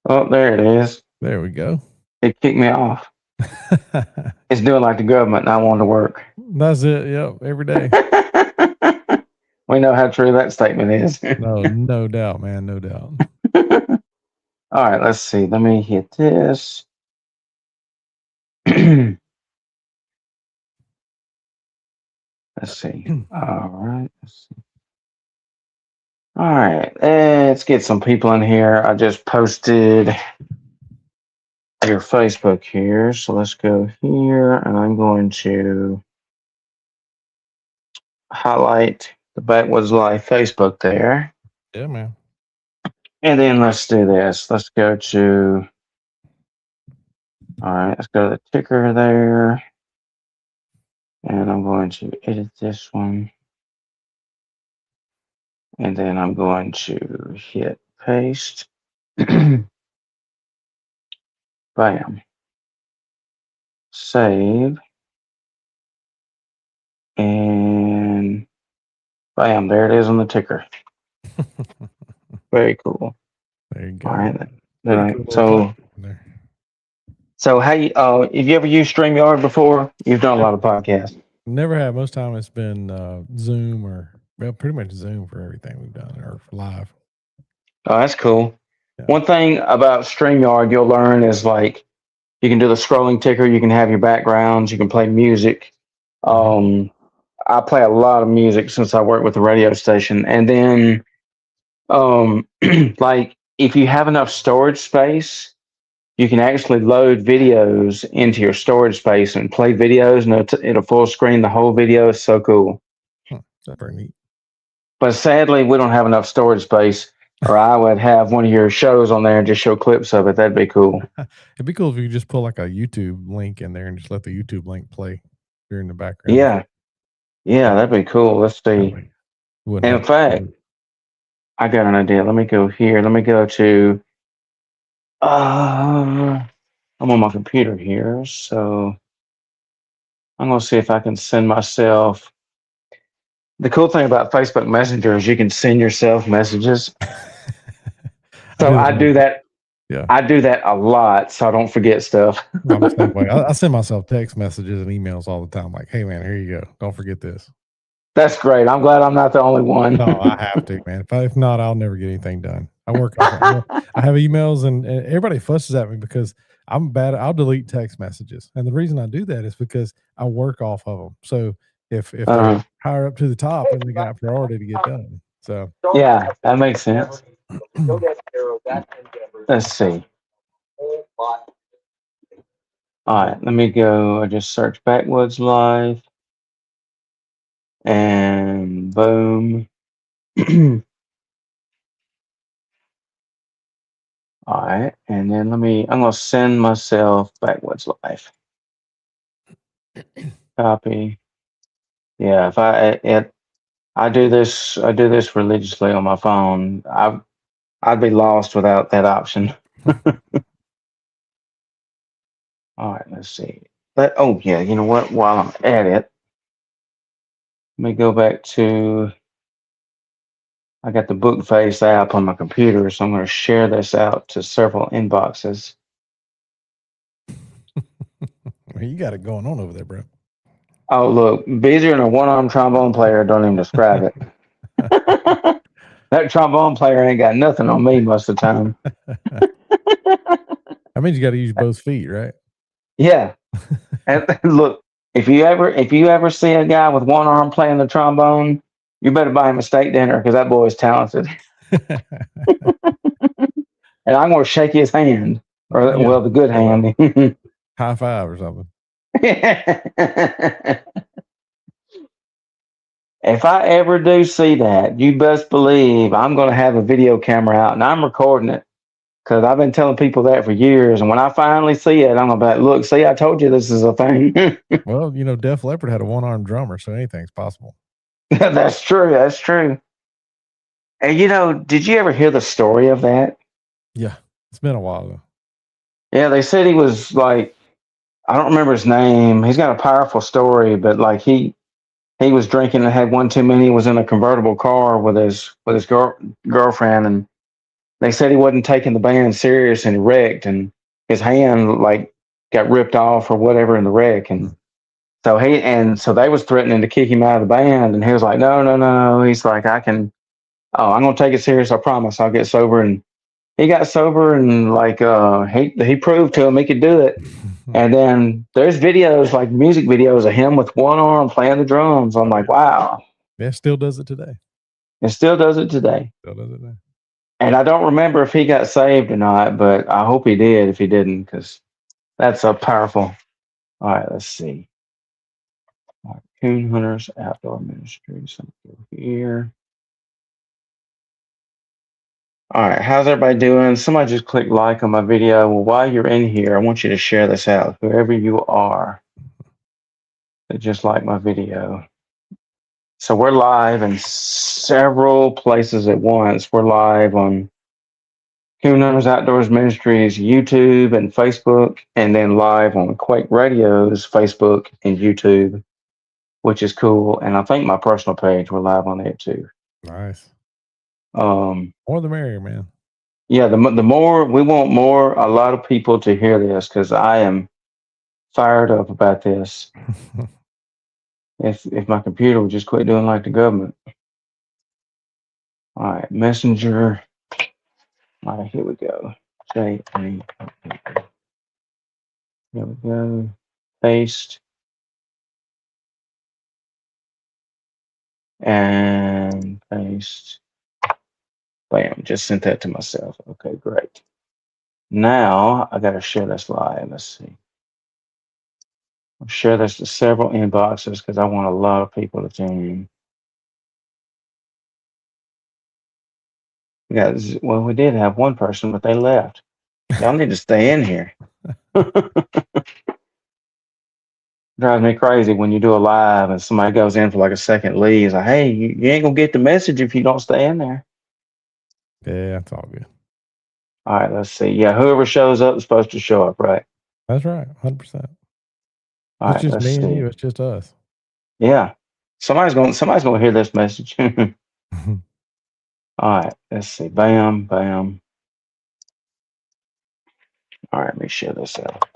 Oh, there it is. There we go. It kicked me off. It's doing like the government, and I want to work. That's it. Yep. Every day. We know how true that statement is. No, no doubt, man. No doubt. All right, let's see. Let me hit this. Let's see. All right. Let's see. All right. Let's get some people in here. I just posted your Facebook here. So let's go here, and I'm going to highlight the Backwoods Live Facebook there. Yeah, man. And then let's do this. Let's go to, all right, let's go to the ticker there. And I'm going to edit this one. And then I'm going to hit paste. Bam. Save. And bam, there it is on the ticker. Very cool. There you go. All right. Cool So how you have you ever used StreamYard before? You've done a lot of podcasts. Never have. Most time it's been Zoom or pretty much Zoom for everything we've done or live. Oh, that's cool. Yeah. One thing about StreamYard you'll learn is like you can do the scrolling ticker, you can have your backgrounds, you can play music. I play a lot of music since I work with the radio station. And then like if you have enough storage space, you can actually load videos into your storage space and play videos, and it'll full screen the whole video. It's so cool. That's pretty neat. But sadly, we don't have enough storage space, or I would have one of your shows on there and just show clips of it. That'd be cool. It'd be cool if you could just put like a YouTube link in there and just let the YouTube link play during the background. Yeah, that'd be cool. Let's see. In fact, I got an idea. Let me go here. Let me go to. I'm on my computer here, so I'm gonna see if I can send myself. The cool thing about Facebook Messenger is you can send yourself messages. So I do that. Yeah, I do that a lot, so I don't forget stuff. I send myself text messages and emails all the time. Like, hey man, here you go. Don't forget this. That's great. I'm glad I'm not the only one. No, I have to, man. If not, I'll never get anything done. I work. I have emails, and everybody fusses at me because I'm bad. I'll delete text messages, and the reason I do that is because I work off of them. So if they're higher up to the top, then they got priority to get done. So yeah, that makes sense. Let's see. All right, let me go. I just search Backwoods Live, and boom. All right, and then I'm gonna send myself Backwoods Live. Copy. Yeah, if I do this religiously on my phone. I'd be lost without that option. All right, let's see. Oh yeah, you know what? While I'm at it, let me go back to. I got the Bookface app on my computer, so I'm going to share this out to several inboxes. You got it going on over there, bro. Oh, look, busier than a one-armed trombone player. Don't even describe it. That trombone player ain't got nothing on me most of the time. I mean, you got to use both feet, right? Yeah. And look, if you ever see a guy with one arm playing the trombone, you better buy him a steak dinner because that boy is talented. And I'm going to shake his hand, or well, the good hand. High five or something. If I ever do see that, you best believe I'm going to have a video camera out and I'm recording it because I've been telling people that for years. And when I finally see it, I'm going to be like, look, see, I told you this is a thing. Well, Def Leppard had a one-armed drummer, so anything's possible. That's true. That's true. And did you ever hear the story of that? Yeah, it's been a while though. Yeah, they said he was like, I don't remember his name. He's got a powerful story, but like he was drinking and had one too many. He was in a convertible car with his girlfriend, and they said he wasn't taking the band serious and he wrecked and his hand like got ripped off or whatever in the wreck. And so they was threatening to kick him out of the band. And he was like, no, no, no. He's like, I'm going to take it serious. I promise I'll get sober. And he got sober and like, he proved to him he could do it. And then there's videos, like music videos of him with one arm playing the drums. I'm like, wow. Yeah, still does it today. It still does it today. Still does it now. And I don't remember if he got saved or not, but I hope he did if he didn't, because that's a powerful. All right, let's see. All right, Coon Hunters Outdoor Ministries. Here. All right, how's everybody doing? Somebody just click like on my video. Well, while you're in here, I want you to share this out, whoever you are, that just like my video. So we're live in several places at once. We're live on Coon Hunters Outdoors Ministries YouTube and Facebook, and then live on Quake Radio's Facebook and YouTube, which is cool. And I think my personal page, we're live on there too. Nice. More the merrier, man. Yeah, the more we want a lot of people to hear this, because I am fired up about this. If my computer would just quit doing like the government. All right, Messenger. All right, here we go. Here we go. Paste. And paste. Bam, just sent that to myself. Okay, great. Now I got to share this live. Let's see. I'll share this to several inboxes because I want a lot of people to tune in. Well, we did have one person, but they left. Y'all need to stay in here. Drives me crazy when you do a live and somebody goes in for like a second, leaves. Like, hey, you ain't gonna get the message if you don't stay in there. Yeah, that's all good. All right, let's see. Yeah, whoever shows up is supposed to show up, right? That's right, 100%. All right, just let's me see. and you. It's just us. Yeah, somebody's gonna hear this message. All right, let's see. Bam, bam. All right, let me share this out.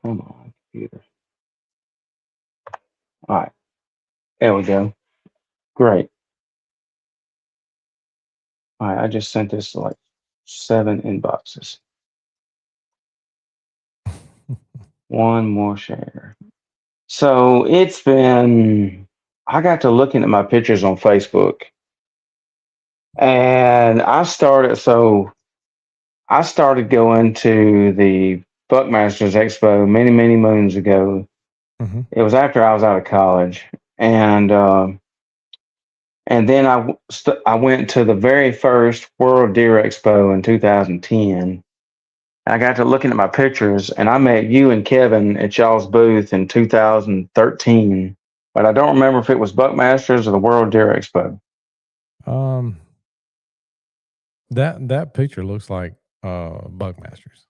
Come on, computer. All right, there we go. Great. All right, I just sent this to like 7 inboxes. One more share. So I got to looking at my pictures on Facebook, and I started going to the Buckmasters Expo many, many moons ago. Mm-hmm. It was after I was out of college, and then I went to the very first World Deer Expo in 2010. I got to looking at my pictures, and I met you and Kevin at y'all's booth in 2013. But I don't remember if it was Buckmasters or the World Deer Expo. That picture looks like Buckmasters.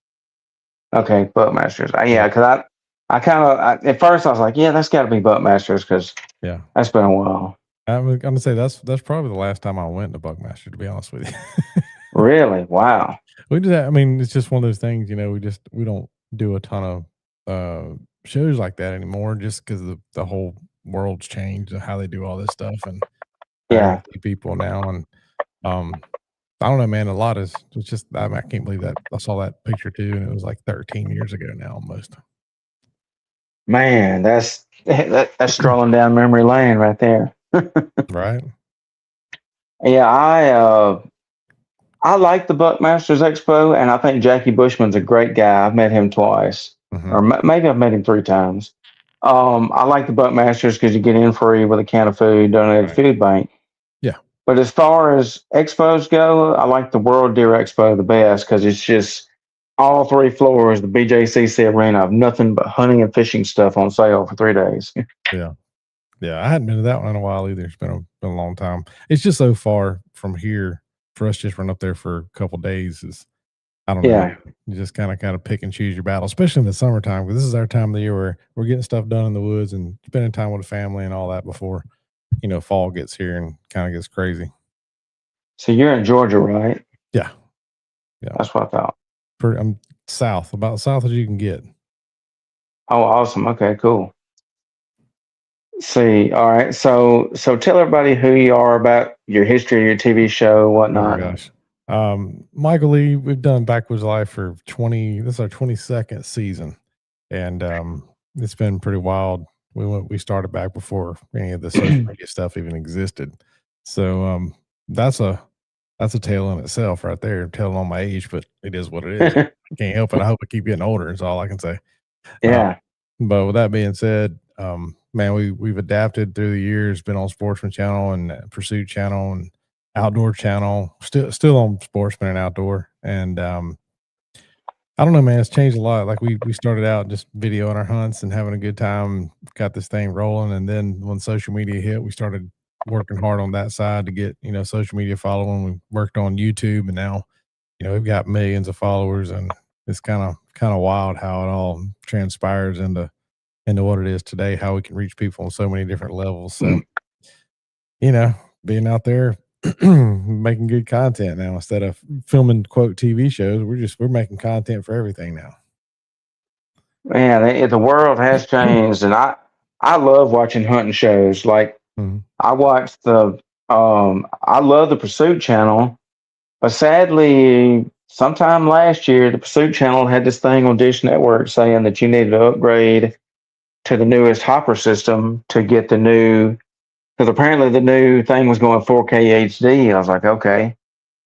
Okay, Buckmasters. Yeah, because I kind of at first I was like, yeah, that's got to be Buckmasters because that's been a while. I'm gonna say that's probably the last time I went to Buckmaster, to be honest with you. Really? Wow. We do that. I mean, it's just one of those things, we don't do a ton of shows like that anymore, just because the whole world's changed and how they do all this stuff, and I see people now, and I don't know, man. A lot is it's just I can't believe that I saw that picture too, and it was like 13 years ago now, almost. Man, that's strolling down memory lane right there. Right. Yeah, I like the Buckmasters Expo, and I think Jackie Bushman's a great guy. I've met him twice, or maybe I've met him 3 times. I like the Buckmasters because you get in free with a can of food donated to food bank. Yeah. But as far as expos go, I like the World Deer Expo the best because it's just all 3 floors, the BJCC arena, of nothing but hunting and fishing stuff on sale for 3 days. Yeah. Yeah, I hadn't been to that one in a while either. It's been a long time. It's just so far from here for us. Just run up there for a couple days is I don't know. Yeah. You just kind of pick and choose your battle, especially in the summertime, because this is our time of the year where we're getting stuff done in the woods and spending time with the family and all that before, fall gets here and kind of gets crazy. So you're in Georgia, right? Yeah. Yeah. That's what I thought. I'm south, about south as you can get. Oh, awesome. Okay, cool. See, all right. So tell everybody who you are, about your history, your TV show, Oh my whatnot. gosh. Michael Lee, we've done Backwoods Life for this is our 22nd season. And it's been pretty wild. We started back before any of the social media stuff even existed. So that's a tale in itself right there, telling on my age, but it is what it is. I can't help it. I hope I keep getting older, is all I can say. Yeah. But with that being said, man, we've adapted through the years, been on Sportsman Channel and Pursuit Channel and Outdoor Channel, still on Sportsman and Outdoor. And I don't know, man, it's changed a lot. Like we started out just videoing our hunts and having a good time, got this thing rolling. And then when social media hit, we started working hard on that side to get, social media following. We worked on YouTube, and now, we've got millions of followers, and it's kind of wild how it all transpires into what it is today, how we can reach people on so many different levels. So, being out there making good content now instead of filming quote TV shows, we're making content for everything now. Man, the world has changed, and I love watching hunting shows. Like Mhm. I watched I love the Pursuit Channel, but sadly, sometime last year, the Pursuit Channel had this thing on Dish Network saying that you needed to upgrade to the newest hopper system to get the new, because apparently the new thing was going 4K HD. I was like, okay.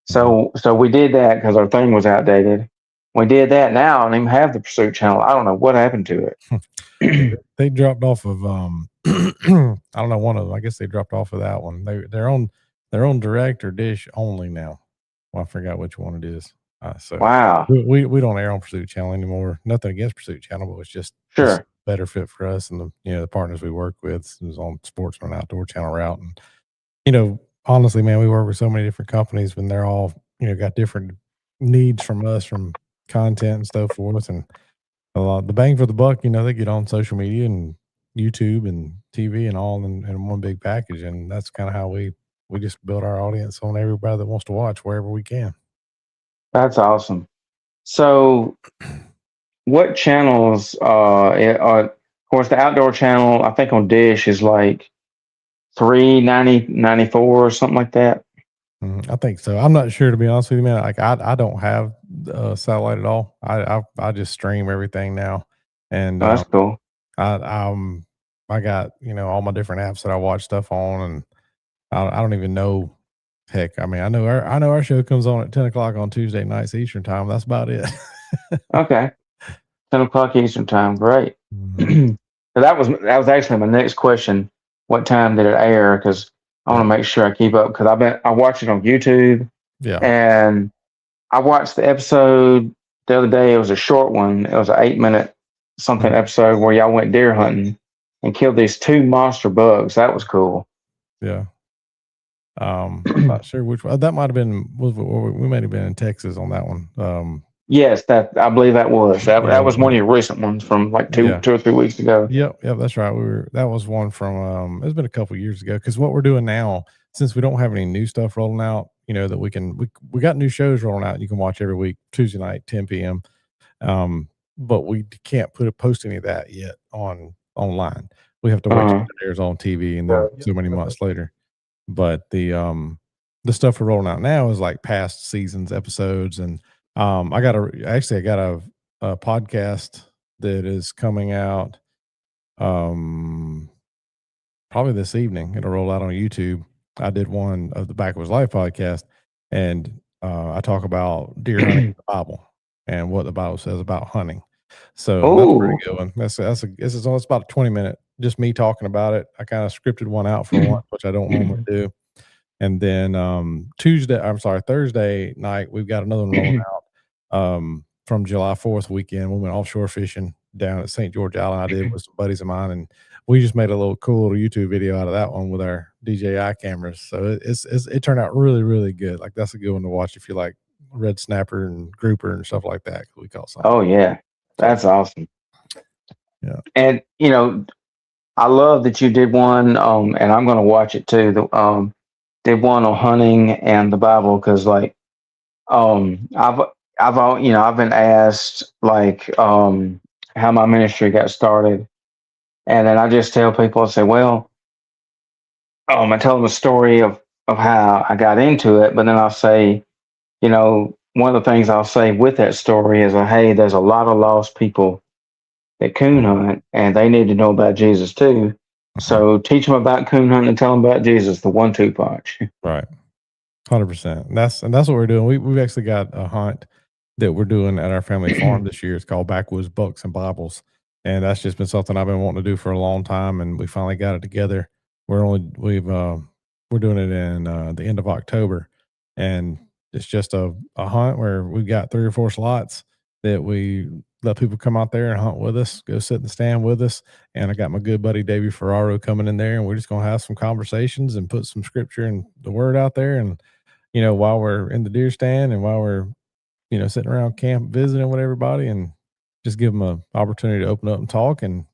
So we did that because our thing was outdated. We did that. Now I don't even have the Pursuit Channel. I don't know what happened to it. They dropped off of I don't know, one of them. I guess they dropped off of that one. They're on direct or dish only now. Well, I forgot which one it is. So Wow. we don't air on Pursuit Channel anymore. Nothing against Pursuit Channel, but it's Sure. better fit for us and the partners we work with is on Sportsman Outdoor Channel route. And honestly, man, we work with so many different companies when they're all got different needs from us, from content and stuff for us, and the bang for the buck, they get on social media and YouTube and TV and all in one big package. And that's kind of how we just build our audience on everybody that wants to watch wherever we can. That's awesome. So, what channels? Of course, the Outdoor Channel, I think on Dish is like 3.94 or something like that. I think so. I'm not sure, to be honest with you, man. Like I don't have satellite at all. I just stream everything now, and Oh, that's cool. I got all my different apps that I watch stuff on, and I don't even know. Heck, I mean, I know our show comes on at 10 o'clock on Tuesday nights Eastern time. That's about it. Okay, 10 o'clock Eastern time. Great. Mhm. So that was actually my next question. What time did it air? Because I want to Yeah. make sure I keep up. Because I watched it on YouTube, Yeah. and I watched the episode the other day. It was a short one. It was an 8 minute something Mhm. episode where y'all went deer hunting and killed these two monster bugs. That was cool. Yeah. I'm not sure which one. That might have been, we might have been in Texas on that one. Yes, that I believe that was Yeah, that was one of your recent ones from like two yeah. 2 or 3 weeks ago. Yep, that's right. That was one from it's been a couple years ago, because what we're doing now, since we don't have any new stuff rolling out, that we got new shows rolling out you can watch every week, Tuesday night, 10 p.m. But we can't post any of that yet online. We have to wait till Uh-huh. it airs on TV, and then so many months later. But the stuff we're rolling out now is like past seasons episodes, and I got a podcast that is coming out probably this evening. It'll roll out on YouTube. I did one of the Backwoods Life podcast, and I talk about deer hunting in the Bible and what the Bible says about hunting. So that's a pretty Oh, good one. It's about a 20-minute, just me talking about it. I kind of scripted one out for once, which I don't normally do. And then Thursday night, we've got another one rolling out from July 4th weekend. We went offshore fishing down at St. George Island. I did with some buddies of mine, and we just made a little cool little YouTube video out of that one with our DJI cameras. So it turned out really, really good. Like, that's a good one to watch if you like red snapper and grouper and stuff like that. We call something. Oh yeah, that's awesome. Yeah. And I love that you did one. And I'm going to watch it too. Did one on hunting and the Bible because like I've I've been asked like how my ministry got started, and then I just tell people, I say, well, I tell them a story of how I got into it, but then I'll say, one of the things I'll say with that story is, hey, there's a lot of lost people that coon hunt, and they need to know about Jesus too. So teach them about coon hunting and tell them about Jesus, the 1-2 punch. Right. 100%. That's what we're doing. We've actually got a hunt that we're doing at our family farm this year. It's called Backwoods Bucks and Bibles, and that's just been something I've been wanting to do for a long time, and we finally got it together. We're doing it in the end of October, and it's just a hunt where we've got 3 or 4 slots that we let people come out there and hunt with us, go sit in the stand with us. And I got my good buddy Davey Ferraro coming in there, and we're just gonna have some conversations and put some scripture and the word out there. And while we're in the deer stand and while we're sitting around camp visiting with everybody, and just give them an opportunity to open up and talk and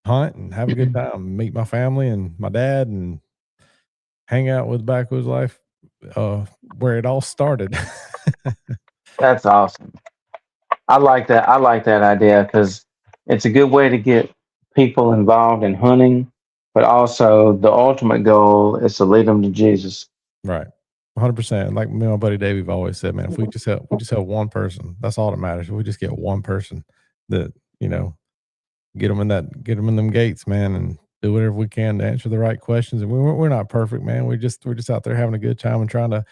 hunt and have a good time, meet my family and my dad, and hang out with Backwoods Life, where it all started. That's awesome. I like that. I like that idea because it's a good way to get people involved in hunting, but also the ultimate goal is to lead them to Jesus. Right. 100%. Like me and my buddy Dave, we've always said, man, if we just help one person, that's all that matters. If we just get one person that, get them in them gates, man, and do whatever we can to answer the right questions. And we're not perfect, man. We're just out there having a good time and trying to,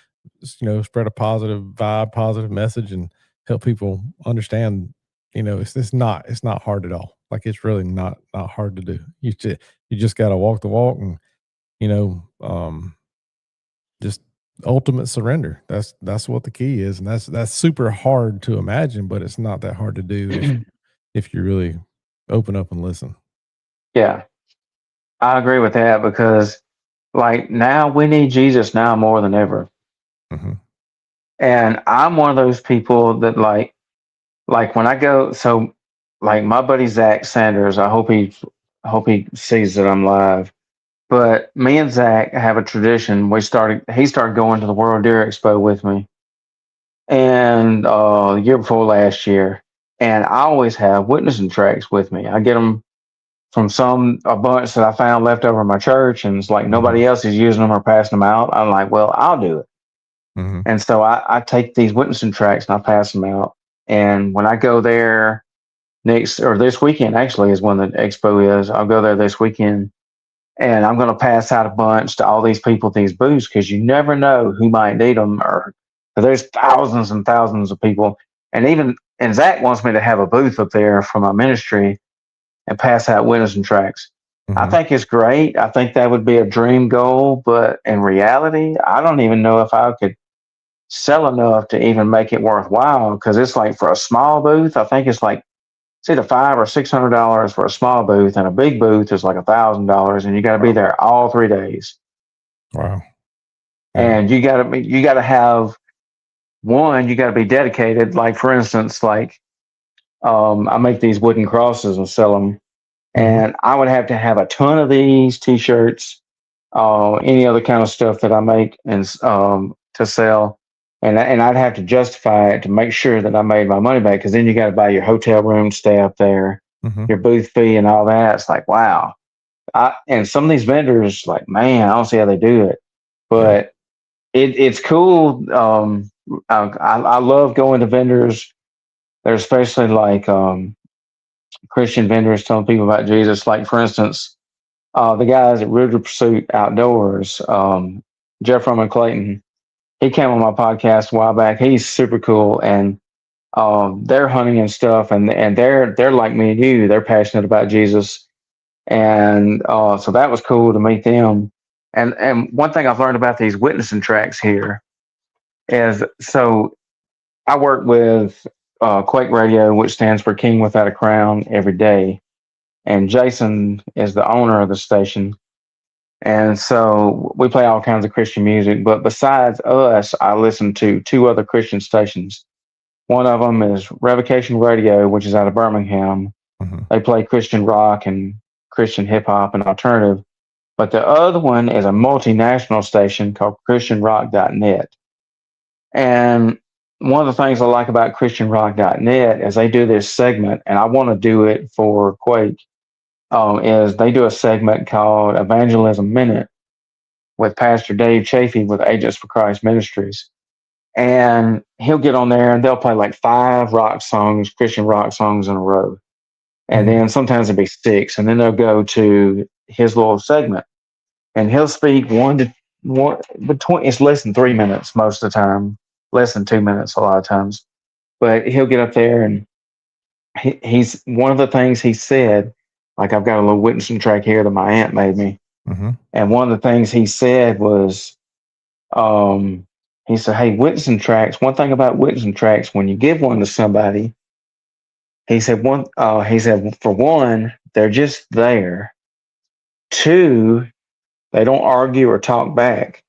spread a positive vibe, positive message, and help people understand. It's not hard at all. Like, it's really not hard to do. You just got to walk the walk, and just ultimate surrender. That's what the key is, and that's super hard to imagine, but it's not that hard to do if you really open up and listen. Yeah, I agree with that because, like, now we need Jesus now more than ever. Mm-hmm. And I'm one of those people that like when I go. So, like my buddy Zach Sanders, I hope he sees that I'm live. But me and Zach have a tradition. He started going to the World Deer Expo with me, and the year before last year. And I always have witnessing tracks with me. I get them from a bunch that I found left over in my church, and it's like nobody else is using them or passing them out. I'm like, well, I'll do it. Mm-hmm. And so I take these witnessing tracks and I pass them out. And when I go there this weekend, actually, is when the expo is. I'll go there this weekend, and I'm going to pass out a bunch to all these people at these booths because you never know who might need them. Or there's thousands and thousands of people, and Zach wants me to have a booth up there for my ministry and pass out witnessing tracks. Mm-hmm. I think it's great. I think that would be a dream goal, but in reality, I don't even know if I could sell enough to even make it worthwhile because it's like for a small booth, I think it's like it's either $500 or $600 for a small booth, and a big booth is like $1,000, and you got to be there all 3 days. Wow! Yeah. And you got to have you got to be dedicated. Like for instance, like I make these wooden crosses and sell them, and I would have to have a ton of these T-shirts, any other kind of stuff that I make and to sell. And I'd have to justify it to make sure that I made my money back because then you got to buy your hotel room, stay up there, your booth fee, and all that. It's like, wow. And some of these vendors, like, man, I don't see how they do it, but it's cool. I love going to vendors. They're especially like Christian vendors telling people about Jesus. Like, for instance, the guys at River Pursuit Outdoors, Jeff Roman Clayton, he came on my podcast a while back. He's super cool, and they're hunting and stuff, and they're like me and you. They're passionate about Jesus, and so that was cool to meet them. And one thing I've learned about these witnessing tracks here is so I work with Quake Radio, which stands for King Without a Crown, every day, and Jason is the owner of the station. And so we play all kinds of Christian music. But besides us, I listen to two other Christian stations. One of them is Revocation Radio, which is out of Birmingham. Mm-hmm. They play Christian rock and Christian hip hop and alternative. But the other one is a multinational station called ChristianRock.net. And one of the things I like about ChristianRock.net is they do this segment, and I want to do it for Quake. Is they do a segment called Evangelism Minute with Pastor Dave Chafee with Agents for Christ Ministries. And he'll get on there and they'll play like 5 rock songs, Christian rock songs in a row. And then sometimes it'll be 6. And then they'll go to his little segment. And he'll speak between, it's less than 3 minutes most of the time, less than 2 minutes a lot of times. But he'll get up there and he's one of the things he said, like I've got a little witnessing track here that my aunt made me. Mm-hmm. And one of the things he said was, he said, "Hey, witnessing tracks. One thing about witnessing tracks, when you give one to somebody, he said for one, they're just there. 2, they don't argue or talk back,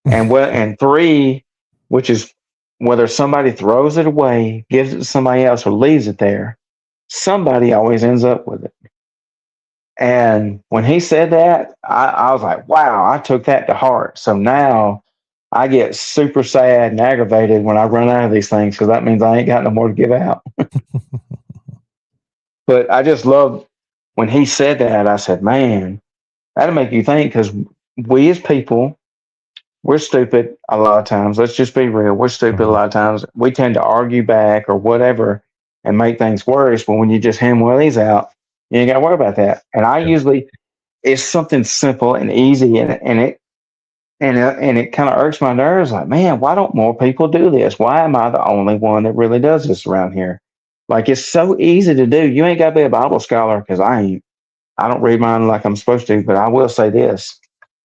and 3, which is whether somebody throws it away, gives it to somebody else, or leaves it there, somebody always ends up with it." And when he said that, I was like, wow, I took that to heart. So now I get super sad and aggravated when I run out of these things because that means I ain't got no more to give out. But I just love when he said that. I said, man, that'll make you think because we as people, we're stupid a lot of times. Let's just be real. We're stupid a lot of times. We tend to argue back or whatever and make things worse. But when you just hand one of these out, you ain't got to worry about that. And I usually, it's something simple and easy, and it kind of irks my nerves. Like, man, why don't more people do this? Why am I the only one that really does this around here? Like, it's so easy to do. You ain't got to be a Bible scholar because I ain't. I don't read mine like I'm supposed to. But I will say this: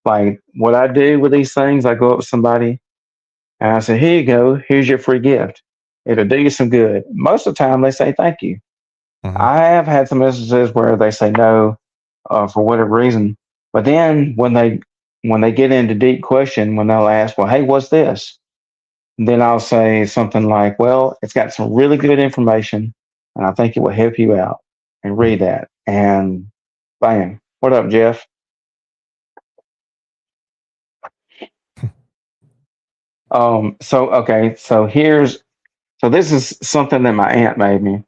like, what I do with these things, I go up to somebody and I say, "Here you go. Here's your free gift. It'll do you some good." Most of the time, they say thank you. Mm-hmm. I have had some instances where they say no for whatever reason, but then when they get into deep question, when they'll ask, "Well, hey, what's this?" Then I'll say something like, "Well, it's got some really good information, and I think it will help you out." And read that, and bam! What up, Jeff? So this is something that my aunt made me.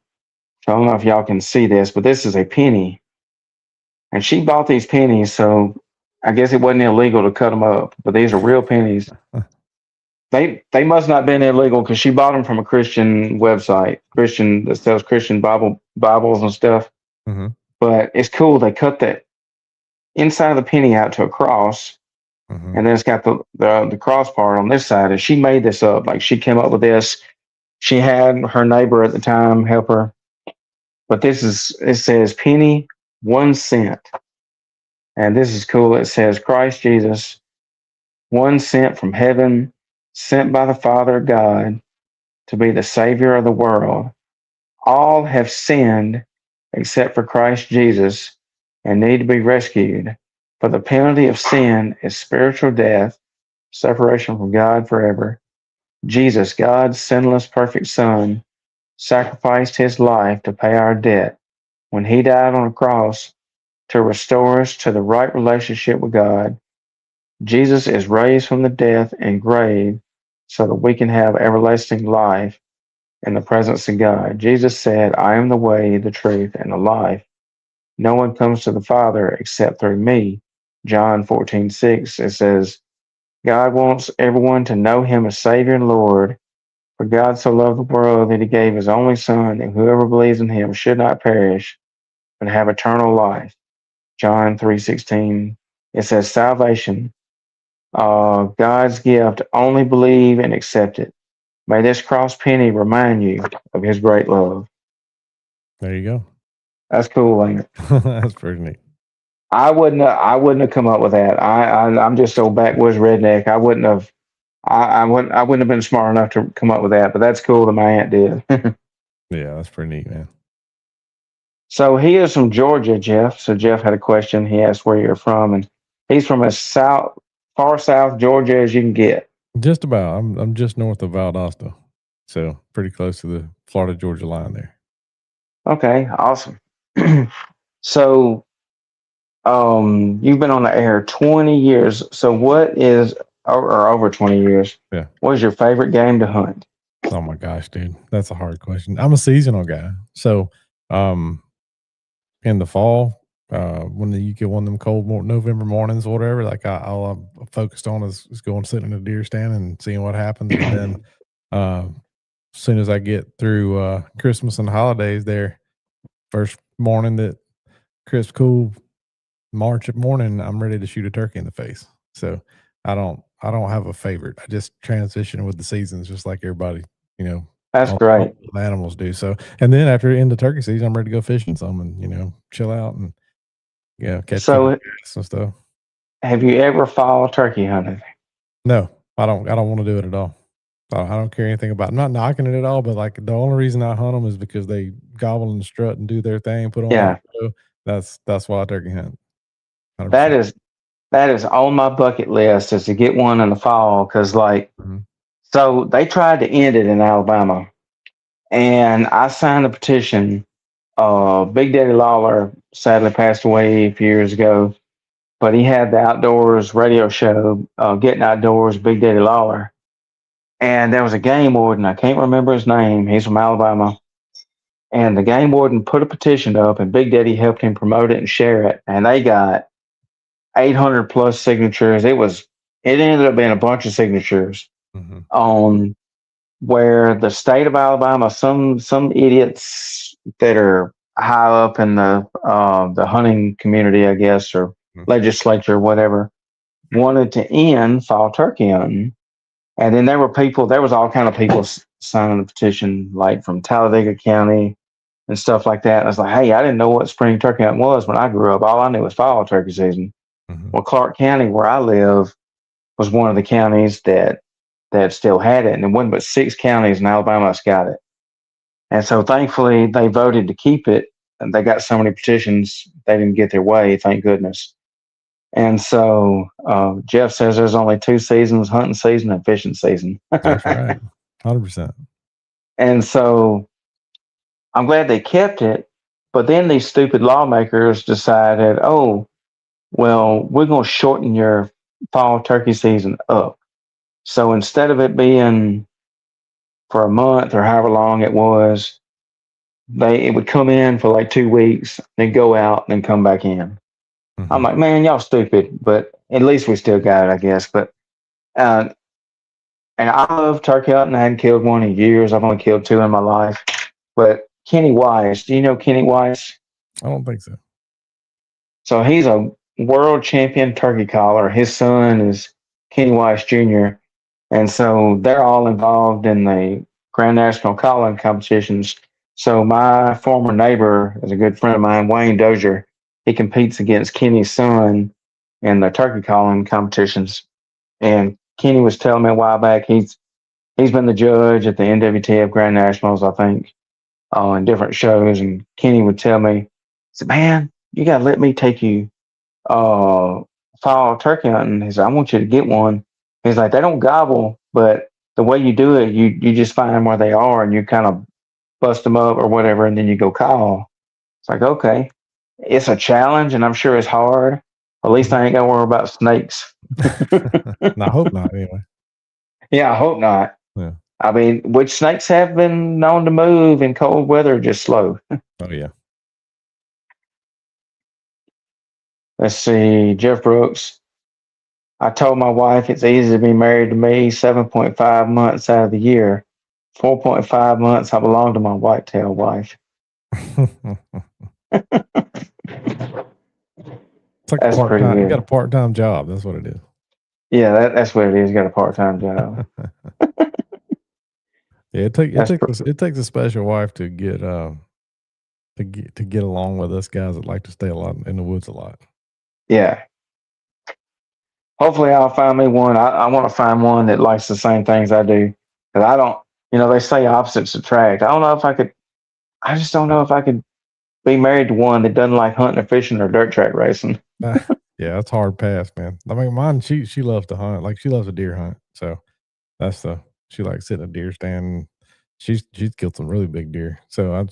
So I don't know if y'all can see this, but this is a penny. And she bought these pennies, so I guess it wasn't illegal to cut them up. But these are real pennies. They must not have been illegal because she bought them from a Christian website, Christian that sells Christian Bibles and stuff. Mm-hmm. But it's cool. They cut that inside of the penny out to a cross, and then it's got the cross part on this side. And she made this up. Like she came up with this. She had her neighbor at the time help her. But it says penny 1 cent. And this is cool. It says Christ Jesus, 1 cent from heaven, sent by the Father God to be the Savior of the world. All have sinned except for Christ Jesus and need to be rescued. For the penalty of sin is spiritual death, separation from God forever. Jesus, God's sinless, perfect Son, sacrificed his life to pay our debt when he died on a cross to restore us to the right relationship with God. Jesus is raised from the death and grave so that we can have everlasting life in the presence of God. Jesus said, "I am the way, the truth, and the life. No one comes to the Father except through me." John 14:6, it says, God wants everyone to know him as Savior and Lord. For God so loved the world that he gave his only Son, and whoever believes in him should not perish, but have eternal life. John 3:16, it says salvation, God's gift, only believe and accept it. May this cross penny remind you of his great love. There you go. That's cool, ain't it? That's pretty neat. I wouldn't have come up with that. I'm just so backwoods redneck. I wouldn't have been smart enough to come up with that, but that's cool that my aunt did. Yeah, that's pretty neat, man. So he is from Georgia, Jeff. So Jeff had a question. He asked where you're from, and He's from as far south Georgia as you can get. Just about. I'm just north of Valdosta, so pretty close to the Florida Georgia line there. Okay, awesome. So, you've been on the air 20 years. So, what is, or over 20 years? Yeah. What is your favorite game to hunt? Oh my gosh, dude, that's a hard question. I'm a seasonal guy, so in the fall, when you get one of them cold November mornings or whatever, like all I'm focused on is going sitting in a deer stand and seeing what happens. But then, as soon as I get through Christmas and the holidays, there first morning that crisp, cool March morning, I'm ready to shoot a turkey in the face. So I don't have a favorite. I just transition with the seasons, just like everybody, That's all great. the animals do. So, and then after the end of turkey season, I'm ready to go fishing some and chill out and catch a couple So, of bass and stuff. have you ever fall turkey hunted? No, I don't want to do it at all. I don't care anything about. I'm not knocking it at all, but like the only reason I hunt them is because they gobble and strut and do their thing, put on Yeah, that show. That's why I turkey hunt. 100%. that is on my bucket list is to get one in the fall because like Mhm. so they tried to end it in Alabama, and I signed a petition. Big Daddy Lawler sadly passed away a few years ago, but he had the outdoors radio show, Getting Outdoors, Big Daddy Lawler. And there was a game warden, I can't remember his name, he's from Alabama. And the game warden put a petition up, and Big Daddy helped him promote it and share it. And they got 800 plus signatures. It ended up being a bunch of signatures Mm-hmm. on where the state of Alabama, some idiots that are high up in the hunting community, I guess, or legislature, whatever, wanted to end fall turkey hunting. And then there was all kind of people signing the petition, like from Talladega County and stuff like that. And I was like, hey, I didn't know what spring turkey hunting was when I grew up. All I knew was fall turkey season. Mm-hmm. Well, Clark County, where I live, was one of the counties that still had it, and it wasn't but 6 counties in Alabama that's got it. And so thankfully they voted to keep it, and they got so many petitions they didn't get their way, thank goodness. And so Jeff says there's only 2 seasons, hunting season and fishing season. That's right. 100%. And so I'm glad they kept it, but then these stupid lawmakers decided, oh, well, we're going to shorten your fall turkey season up. So instead of it being for a month or however long it was, it would come in for like 2 weeks, then go out, then come back in. Mm-hmm. I'm like, man, y'all stupid, but at least we still got it, I guess. But and I love turkey hunting. I hadn't killed one in years. I've only killed 2 in my life. But Kenny Weiss, do you know Kenny Weiss? I don't think so. So he's a world champion turkey caller. His son is Kenny Weiss Jr. And so they're all involved in the Grand National calling competitions. So my former neighbor is a good friend of mine, Wayne Dozier. He competes against Kenny's son in the turkey calling competitions. And Kenny was telling me a while back he's been the judge at the NWTF Grand Nationals, I think, in different shows. And Kenny would tell me, he said, man, you got to let me take you fall turkey hunting. He said, I want you to get one. He's like, they don't gobble, but the way you do it, you just find them where they are and you kind of bust them up or whatever, and then you go call. It's like, okay, it's a challenge, and I'm sure it's hard. At least I ain't got to worry about snakes. And I hope not, anyway. Yeah, I hope not. Yeah. I mean, which snakes have been known to move in cold weather just slow. Oh, yeah. Let's see, Jeff Brooks. I told my wife it's easy to be married to me 7.5 months out of the year. 4.5 months I belong to my whitetail wife. It's like That's pretty part-time. You good. got a part-time job. That's what it is. Yeah, that's what it is. You got a part-time job. Yeah, it takes a special wife to get along with us guys that like to stay a lot in the woods a lot. Yeah. Hopefully I'll find me one. I want to find one that likes the same things I do. Because I don't, they say opposites attract. I just don't know if I could be married to one that doesn't like hunting or fishing or dirt track racing. Yeah, that's hard pass, man. I mean, mine, she loves to hunt. Like she loves a deer hunt. So that's the she likes sitting in a deer stand. And she's killed some really big deer. So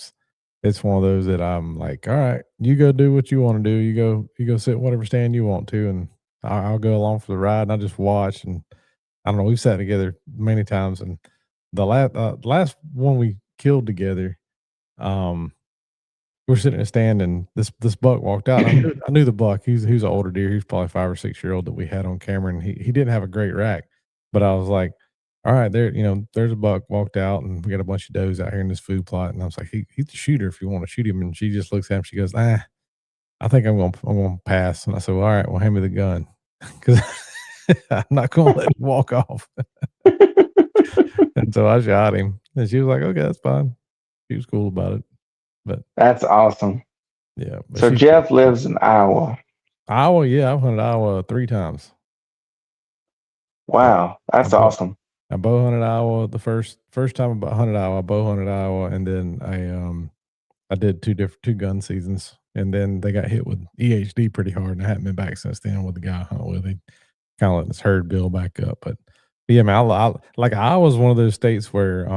it's one of those that I'm like, all right, you go do what you want to do. You go sit in whatever stand you want to, and I'll go along for the ride. And I just watch. And I don't know. We've sat together many times, and the last one we killed together, um, we're sitting in a stand, and this buck walked out. And I knew the buck. He was an older deer. He was probably 5 or 6 year old that we had on camera, and he didn't have a great rack. But I was like, all right, there's a buck walked out, and we got a bunch of does out here in this food plot. And I was like, he's a shooter if you want to shoot him. And she just looks at him. She goes, I think I'm gonna pass. And I said, well, all right, well, hand me the gun because I'm not gonna let him walk off. And so I shot him, and she was like, okay, that's fine. She was cool about it. But That's awesome. yeah, but So she's Jeff lives in Iowa. Iowa, yeah, I've hunted Iowa 3 times. Yeah. Wow, I that's bow awesome. I bow hunted Iowa the first time I hunted Iowa, I bow hunted Iowa, and then I did 2 gun seasons, and then they got hit with EHD pretty hard, and I haven't been back since then with the guy I hunt with. He kinda letting his herd build back up, but yeah, man, I like, Iowa's one of those states where,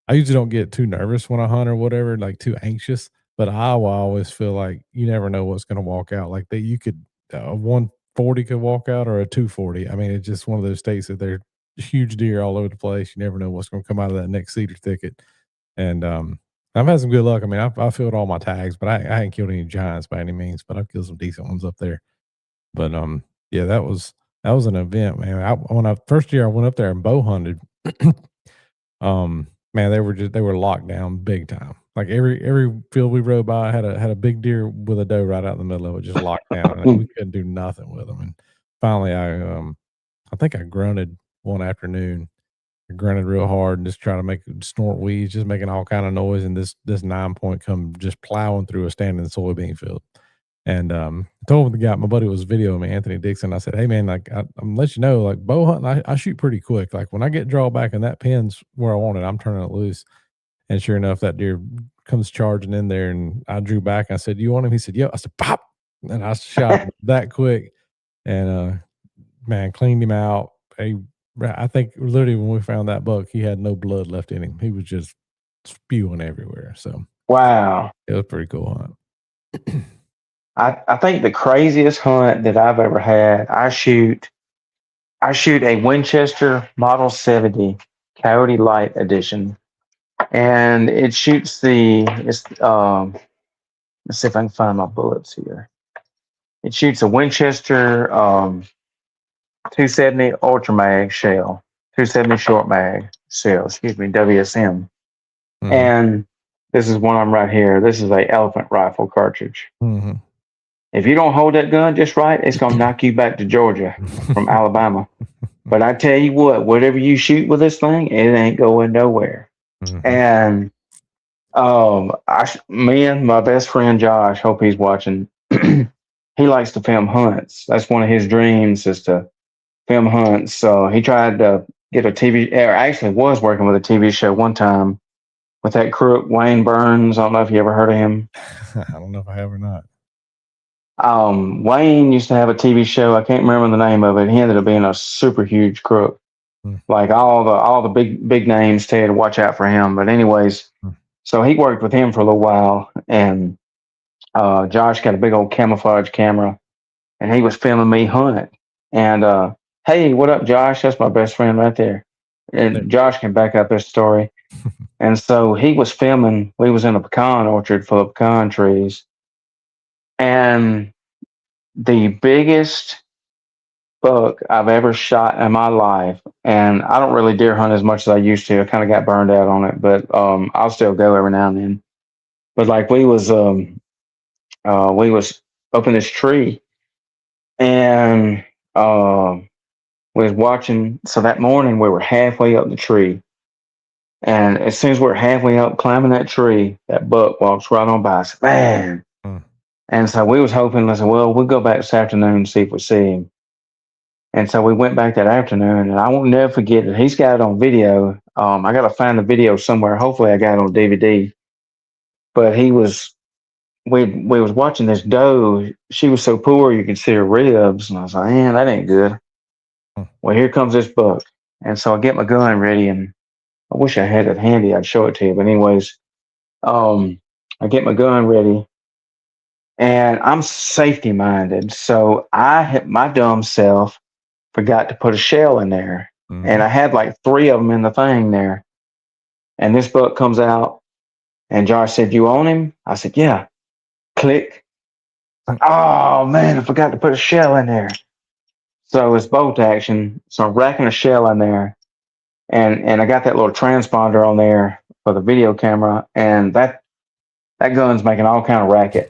I usually don't get too nervous when I hunt or whatever, like too anxious. But Iowa, I always feel like you never know what's going to walk out. Like that, you could a 140 could walk out or a 240. I mean, it's just one of those states that they're huge deer all over the place. You never know what's going to come out of that next cedar thicket. And I've had some good luck. I mean, I filled all my tags, but I ain't killed any giants by any means. But I've killed some decent ones up there. But yeah, that was an event, man. When I first year I went up there and bow hunted. Man, they were locked down big time. Like every field we rode by had a big deer with a doe right out in the middle of it, just locked down, and we couldn't do nothing with them. And finally, I think I grunted one afternoon. I grunted real hard and just trying to make snort weeds, just making all kind of noise. And this 9 point come just plowing through a standing soybean field. And told the guy, my buddy was videoing me, Anthony Dixon. I said, hey man, like I'm gonna let you know, like bow hunting, I shoot pretty quick. Like when I get draw back and that pin's where I want it, I'm turning it loose. And sure enough, that deer comes charging in there, and I drew back. And I said, you want him? He said, yeah. I said, pop. And I shot him that quick. And man, cleaned him out. I think literally when we found that buck, he had no blood left in him. He was just spewing everywhere. So Wow. it was a pretty cool hunt. I think the craziest hunt that I've ever had, I shoot a Winchester Model 70 Coyote Light Edition, and it shoots let's see if I can find my bullets here. It shoots a Winchester 270 Ultra Mag shell, 270 short mag shell, excuse me, WSM. Mhm. And this is one I'm right here. This is a elephant rifle cartridge. Mhm. If you don't hold that gun just right, it's gonna knock you back to Georgia from Alabama. But I tell you what, whatever you shoot with this thing, it ain't going nowhere. Mhm. And me and my best friend Josh, hope he's watching. He likes to film hunts. That's one of his dreams is to film hunts. So he tried to get a TV, or actually was working with a TV show one time with that crook Wayne Burns. I don't know if you ever heard of him. I don't know if I have or not. Wayne used to have a TV show. I can't remember the name of it. He ended up being a super huge crook. Mm. Like all the big names tell you to watch out for him. But anyways, so he worked with him for a little while, and Josh got a big old camouflage camera, and he was filming me hunt. And hey, what up, Josh? That's my best friend right there. And Josh can back up this story. And so he was filming. We was in a pecan orchard full of pecan trees, and the biggest buck I've ever shot in my life. And I don't really deer hunt as much as I used to. I kind of got burned out on it, but I'll still go every now and then. But like we was up in this tree, and we was watching. So that morning we were halfway up the tree, and as soon as we were halfway up climbing that tree, that buck walks right on by us. Man. Mm. And so we was hoping, I said, well, we'll go back this afternoon and see if we see him. And so we went back that afternoon, and I won't never forget it. He's got it on video. I got to find the video somewhere. Hopefully, I got it on DVD. But he was we was watching this doe. She was so poor you could see her ribs, and I was like, man, that ain't good. Hmm. Well, here comes this buck, and so I get my gun ready, and I wish I had it handy. I'd show it to you, but anyways, I get my gun ready, and I'm safety minded, so I hit my dumb self forgot to put a shell in there, and Mhm. I had like three of them in the thing there, and this buck comes out, and Josh said, "You own him?" I said, "Yeah." Click. Mm. Oh man, I forgot to put a shell in there. So it's bolt action. So I'm racking a shell in there, and I got that little transponder on there for the video camera, and that gun's making all kind of racket,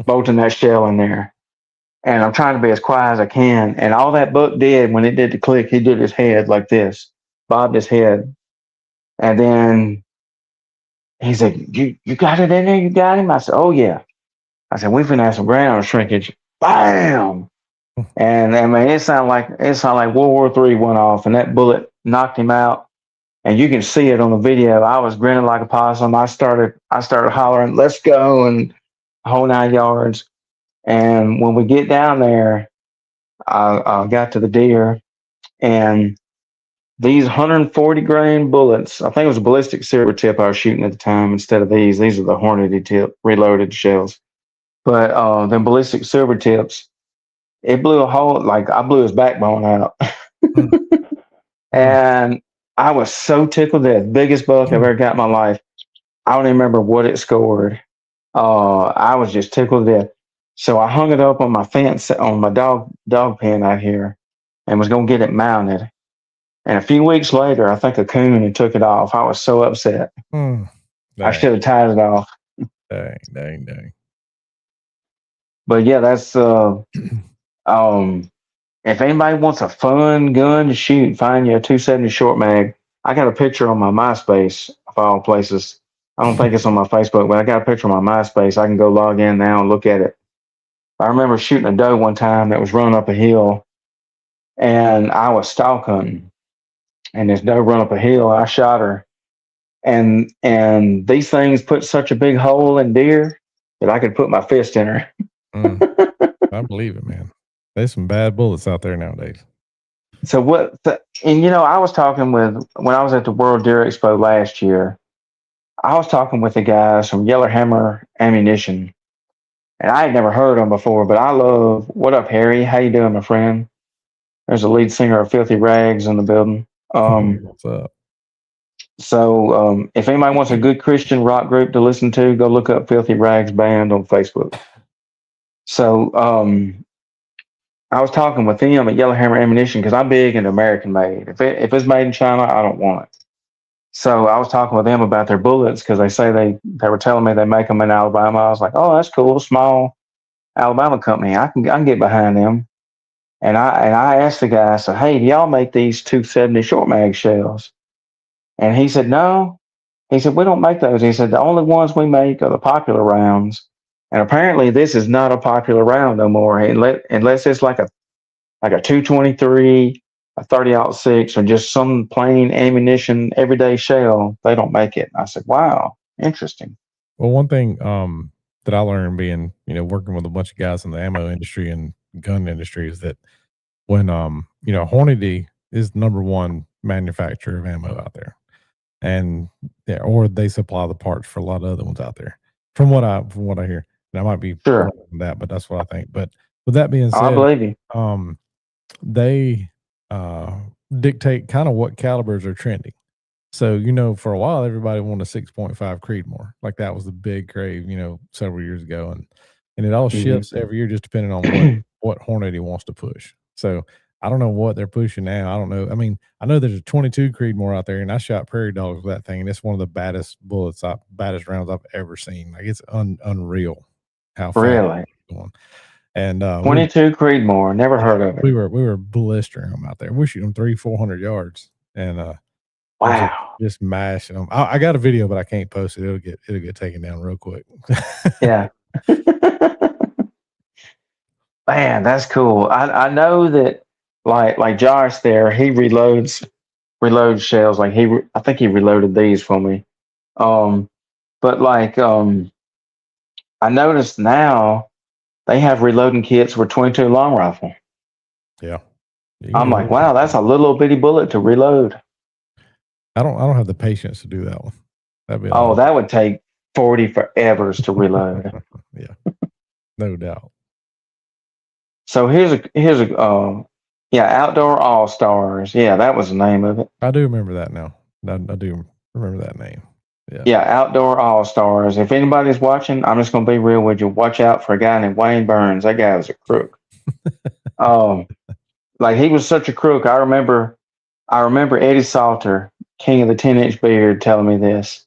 bolting that shell in there. And I'm trying to be as quiet as I can. And all that buck did when it did the click, he did his head like this, bobbed his head, and then he said, "You got it in there? You got him?" I said, "Oh yeah." I said, "We've been at some ground shrinkage." Bam! And I mean, it sounded like World War III went off, and that bullet knocked him out. And you can see it on the video. I was grinning like a possum. I started hollering, "Let's go!" and whole 9 yards. And when we get down there, I got to the deer, and these 140 grain bullets. I think it was a ballistic silver tip I was shooting at the time instead of these. These are the Hornady tip reloaded shells. But the ballistic silver tips, it blew a hole. Like I blew his backbone out. Mm. Mm. And I was so tickled that biggest buck I've ever got in my life. I don't even remember what it scored. I was just tickled to death. So I hung it up on my fence on my dog pen out here, and was gonna get it mounted. And a few weeks later, I think a coon had took it off. I was so upset. Mm. I Dang, should have tied it off. dang. But yeah, that's um. If anybody wants a fun gun to shoot, find you a 270 short mag. I got a picture on my MySpace of all places. I don't think it's on my Facebook, but I got a picture on my MySpace. I can go log in now and look at it. I remember shooting a doe one time that was running up a hill, and I was stalk hunting. And this doe run up a hill. I shot her, and these things put such a big hole in deer that I could put my fist in her. Mm. I believe it, man. There's some bad bullets out there nowadays. So what? And I was talking with when I was at the World Deer Expo last year. I was talking with the guys from Yellowhammer Ammunition, and I had never heard of them before. But I love. What up, Harry? How you doing, my friend? There's a lead singer of Filthy Rags in the building. What's up? So if anybody wants a good Christian rock group to listen to, go look up Filthy Rags Band on Facebook. So I was talking with them at Yellowhammer Ammunition because I'm big into American made. If it's made in China, I don't want it. So I was talking with them about their bullets because they were telling me they make them in Alabama. I was like, oh, that's cool, small Alabama company. I can get behind them. And I asked the guy, I said, hey, do y'all make these 270 short mag shells? And he said, no. He said, we don't make those. He said, the only ones we make are the popular rounds. And apparently this is not a popular round no more, unless it's like a 223, a 30-06, or just some plain ammunition everyday shell. They don't make it. I said, wow, interesting. Well, one thing that I learned being, working with a bunch of guys in the ammo industry and gun industry is that when Hornady is the number one manufacturer of ammo out there. And yeah, or they supply the parts for a lot of other ones out there. From what I hear. And I might be Sure. wrong on that, but that's what I think. But with that being I said, believe you. they dictate kind of what calibers are trending. So, for a while everybody wanted a 6.5 Creedmoor. Like that was the big crave, several years ago. And it all shifts every year just depending on what Hornady wants to push. So I don't know what they're pushing now. I don't know. I mean, I know there's a 22 Creedmoor out there, and I shot prairie dogs with that thing, and it's one of the baddest baddest rounds I've ever seen. Like it's unreal how fast Really? it's going. And 22 Creedmoor. Never heard of it. we were blistering them out there. We're shooting them 300-400 yards, and Wow. just mashing them. I got a video, but I can't post it. It'll get taken down real quick. Yeah. Man, that's cool. I know that like Josh there, he reloads shells. Like I think he reloaded these for me. But like I noticed now they have reloading kits for 22 long rifle. Yeah. You can I'm get like, really wow, that's a little bitty bullet to reload. I don't have the patience to do that one. That'd be a lot Oh, of that would take 40 forevers to reload. yeah, no doubt. So here's a yeah, Outdoor All Stars. Yeah, that was the name of it. I do remember that now. I do remember that name. Yeah. Yeah, Outdoor All Stars. If anybody's watching, I'm just gonna be real with you. Watch out for a guy named Wayne Burns. That guy was a crook. Um, like he was such a crook. I remember Eddie Salter, King of the 10-inch beard, telling me this.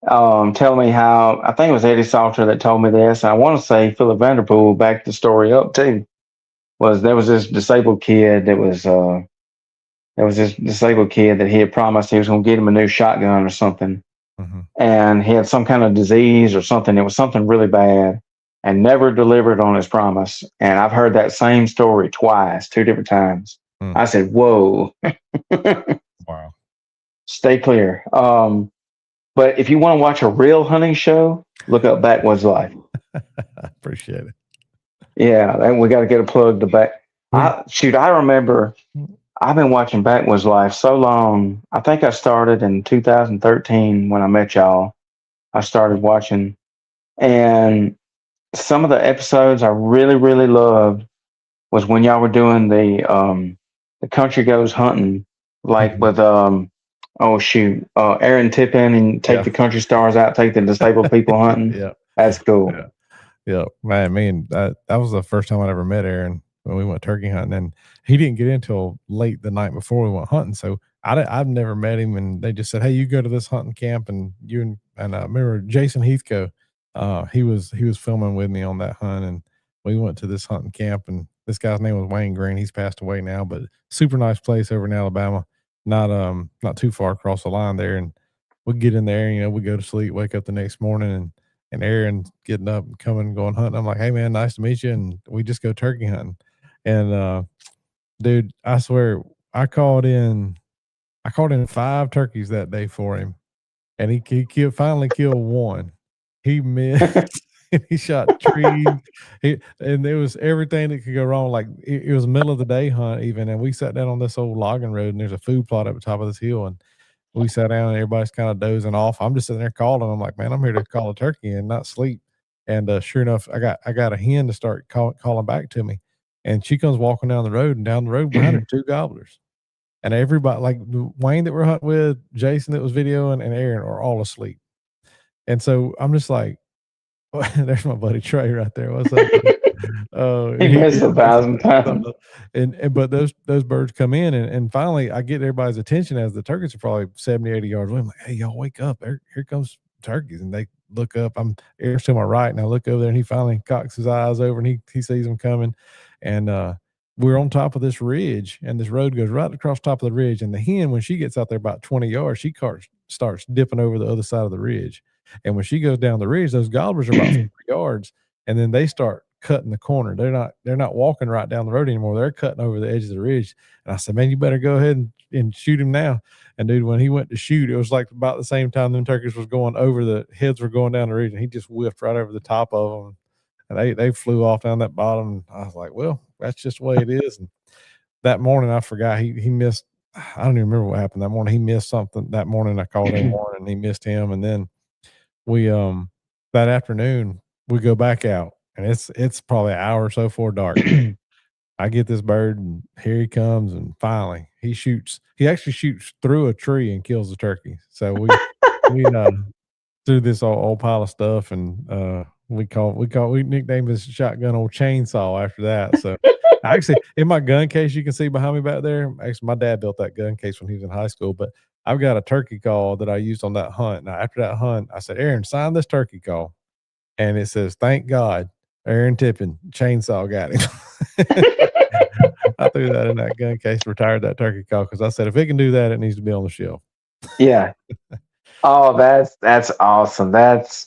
Telling me how I think it was Eddie Salter that told me this. I want to say Philip Vanderpool backed the story up too. There was this disabled kid that he had promised he was going to get him a new shotgun or something, Mm-hmm. and he had some kind of disease or something. It was something really bad, and never delivered on his promise. And I've heard that same story twice, two different times. Mm. I said, "Whoa, Wow." stay clear." But if you want to watch a real hunting show, look up Backwoods Life. Appreciate it. Yeah, and we got to get a plug to back. I remember I've been watching Backwoods Life so long. I think I started in 2013 when I met y'all. I started watching, and some of the episodes I really, really loved was when y'all were doing the country goes hunting, like with oh shoot, Aaron Tippin and take Yeah. the country stars out, take the disabled people hunting. Yeah. That's cool. Yeah. Yeah, man, that was the first time I ever met Aaron when we went turkey hunting, and he didn't get in until late the night before we went hunting. So I've never met him, and they just said, "Hey, you go to this hunting camp," and I remember Jason Heathco, he was filming with me on that hunt, and we went to this hunting camp, and this guy's name was Wayne Green. He's passed away now, but super nice place over in Alabama, not too far across the line there, and we get in there, we go to sleep, wake up the next morning, and Aaron getting up and coming, going hunting. I'm like, "Hey man, nice to meet you." And we just go turkey hunting. And dude, I swear, I called in 5 turkeys that day for him, and finally killed one. He missed. He shot trees. And there was everything that could go wrong. Like it was middle of the day hunt even, and we sat down on this old logging road, and there's a food plot up the top of this hill, and we sat down and everybody's kind of dozing off. I'm just sitting there calling. I'm like, man, I'm here to call a turkey and not sleep. And sure enough, I got a hen to start calling back to me, and she comes walking down the road, and down the road behind her 2 gobblers, and everybody like Wayne that we're hunting with, Jason that was videoing, and Aaron are all asleep. And so I'm just like, there's my buddy Trey right there. What's up? He missed 1,000 times. And but those birds come in, and finally I get everybody's attention as the turkeys are probably 70, 80 yards away. I'm like, "Hey, y'all wake up. Here comes turkeys." And they look up. Aaron's to my right, and I look over there, and he finally cocks his eyes over, and he sees them coming. And we're on top of this ridge, and this road goes right across top of the ridge. And the hen, when she gets out there about 20 yards, she starts dipping over the other side of the ridge. And when she goes down the ridge, those gobblers are about 4 yards, and then they start cutting the corner. They're not walking right down the road anymore. They're cutting over the edge of the ridge. And I said, "Man, you better go ahead and shoot him now." And dude, when he went to shoot, it was like about the same time them turkeys was going over, the heads were going down the ridge, and he just whiffed right over the top of them. And they flew off down that bottom. And I was like, well, that's just the way it is. And that morning I forgot he missed. I don't even remember what happened that morning. He missed something that morning. I called him morning and he missed him. And then we that afternoon we go back out, and it's probably an hour or so before dark. I get this bird, and here he comes, and finally he actually shoots through a tree and kills the turkey. So we threw this old pile of stuff, and we nicknamed his shotgun Old Chainsaw after that. So actually, in my gun case you can see behind me back there, actually my dad built that gun case when he was in high school, but I've got a turkey call that I used on that hunt. Now after that hunt, I said, "Aaron, sign this turkey call," and it says, "Thank God, Aaron Tippin, chainsaw got him." I threw that in that gun case, retired that turkey call, because I said, if it can do that, it needs to be on the shelf. Yeah. Oh, that's awesome. That's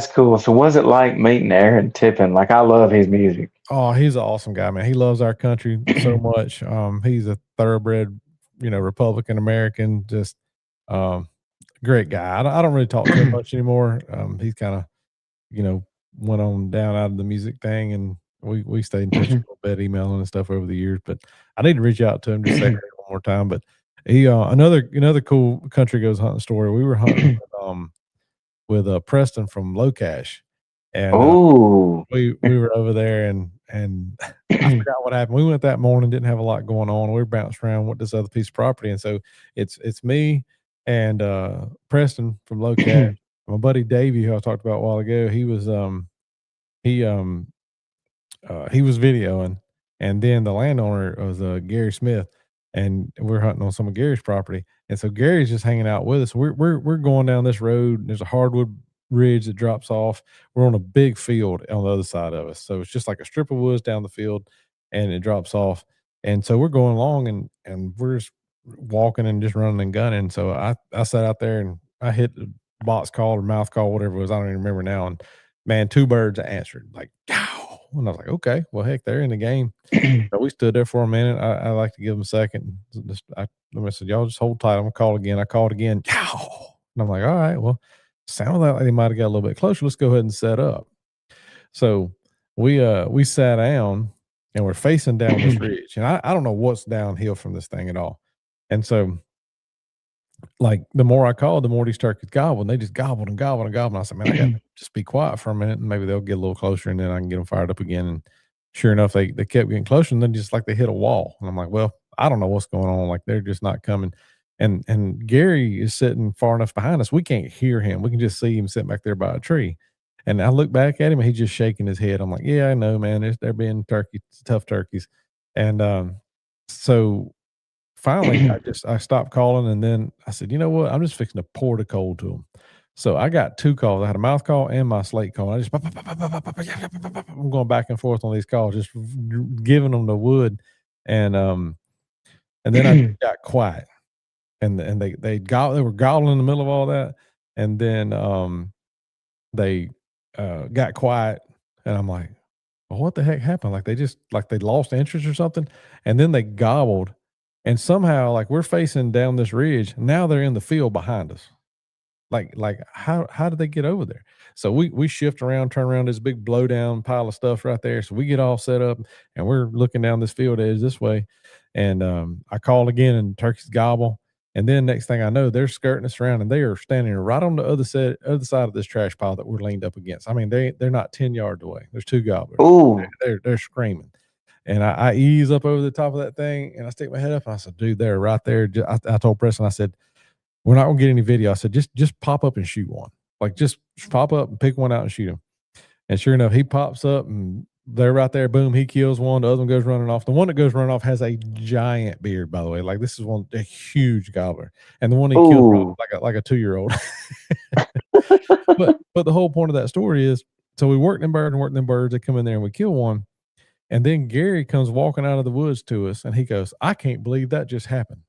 cool. So, was it like meeting Aaron Tippin? Like, I love his music. Oh, he's an awesome guy, man. He loves our country so much. He's a thoroughbred, Republican American, just great guy. I don't really talk to him much anymore. He's kind of went on down out of the music thing, and we stayed in touch a little bit, emailing and stuff over the years. But I need to reach out to him, just say hey one more time. But he another cool country goes hunting story. We were hunting with Preston from Locash, and Oh. we were over there, and I forgot what happened. We went that morning, didn't have a lot going on. We were bouncing around with this other piece of property, and so it's me and Preston from Locash. My buddy Davey, who I talked about a while ago, he he was videoing, and then the landowner was Gary Smith, and we're hunting on some of Gary's property, and so Gary's just hanging out with us. We're going down this road, and there's a hardwood ridge that drops off. We're on a big field on the other side of us, so it's just like a strip of woods down the field, and it drops off. And so we're going along, and we're just walking and just running and gunning. So I sat out there and I hit the box call or mouth call, whatever it was. I don't even remember now. And man, two birds answered like, "Yow!" And I was like, okay, well, heck, they're in the game. So we stood there for a minute. I like to give them a second. I said, y'all just hold tight. I'm gonna call again. I called again. Yow! And I'm like, all right, well, sounded like they might have got a little bit closer. Let's go ahead and set up. So we sat down and we're facing down this ridge. And I don't know what's downhill from this thing at all. And so like the more I called, the more these turkeys gobbled, and they just gobbled and gobbled and gobbled. And I said, man, I got to just be quiet for a minute, and maybe they'll get a little closer, and then I can get them fired up again. And sure enough, they kept getting closer, and then just like they hit a wall. And I'm like, well, I don't know what's going on. Like they're just not coming. And Gary is sitting far enough behind us, we can't hear him. We can just see him sitting back there by a tree. And I look back at him, and he's just shaking his head. I'm like, yeah, I know, man. They're being tough turkeys. And so finally, I stopped calling, and then I said, you know what? I'm just fixing to pour the cold to them. So I got two calls. I had a mouth call and my slate call. I just I'm going back and forth on these calls, just giving them the wood, and then I just got quiet, and they were gobbling in the middle of all that, and then they got quiet, and I'm like, well, what the heck happened? Like they lost interest or something, and then they gobbled. And somehow, like we're facing down this ridge, now they're in the field behind us. Like how did they get over there? So we shift around, turn around this big blowdown pile of stuff right there. So we get all set up, and we're looking down this field edge this way. And I call again, and turkeys gobble. And then next thing I know, they're skirting us around, and they are standing right on the other side of this trash pile that we're leaned up against. I mean, they're not 10 yards away. There's two gobblers. Ooh. They're screaming. And I ease up over the top of that thing, and I stick my head up, and I said, dude, they're right there. I told Preston, I said, we're not gonna get any video. I said, just pop up and shoot one. Like just pop up and pick one out and shoot him. And sure enough, he pops up, and they're right there. Boom, he kills one. The other one goes running off. The one that goes running off has a giant beard, by the way. Like this is a huge gobbler. And the one he killed like a 2-year-old. but the whole point of that story is, so we work them birds. They come in there and we kill one. And then Gary comes walking out of the woods to us, and he goes, I can't believe that just happened.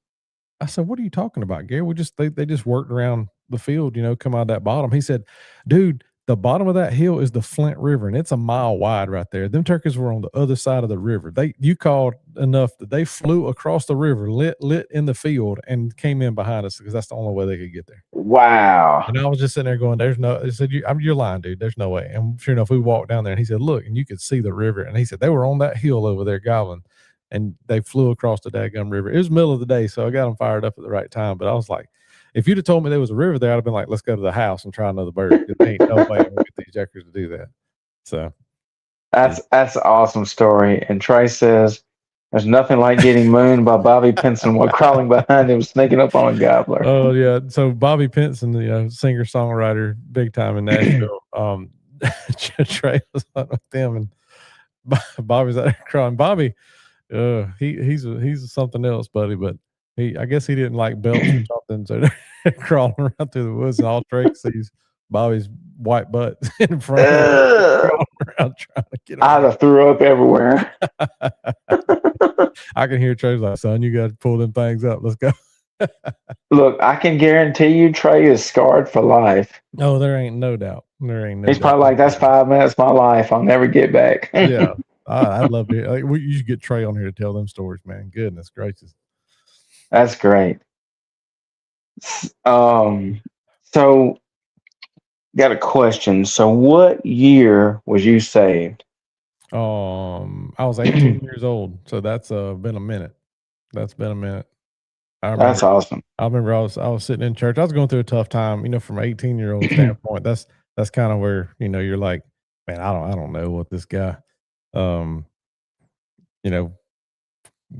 I said, what are you talking about, Gary? They just worked around the field, come out of that bottom. He said, dude, the bottom of that hill is the Flint River, and it's a mile wide right there. Them turkeys were on the other side of the river. You called enough that they flew across the river, lit in the field, and came in behind us because that's the only way they could get there. Wow. And I was just sitting there going, I said, you're lying, dude. There's no way. And sure enough, we walked down there, and he said, look, and you could see the river. And he said, they were on that hill over there gobbling, and they flew across the daggum river. It was middle of the day, so I got them fired up at the right time. But I was like, if you'd have told me there was a river there, I'd have been like, let's go to the house and try another bird. There ain't no way I'm gonna get these jackers to do that. So that's an awesome story. And Trey says there's nothing like getting mooned by Bobby Pinson while crawling behind him, sneaking up on a gobbler. Oh yeah. So Bobby Pinson, the singer songwriter, big time in Nashville. Trey was on with them, and Bobby's out there crying. Bobby, he's something else, buddy. But I guess he didn't like belts or something, so they're crawling around through the woods, and all Drake sees Bobby's white butt in front of him, crawling around trying to get him. I'd have threw up everywhere. I can hear Trey's like, son, you got to pull them things up. Let's go. Look, I can guarantee you Trey is scarred for life. No, there ain't no doubt. He's probably like, that's 5 minutes of my life I'll never get back. Yeah. I'd love to. You should get Trey on here to tell them stories, man. Goodness gracious. That's great. So got a question. So, what year was you saved? I was 18 years old, so that's been a minute. That's been a minute. I That's remember. awesome. I was sitting in church. I was going through a tough time. From an 18-year-old standpoint. That's kind of where you're like, man, I don't know what this guy, um, you know,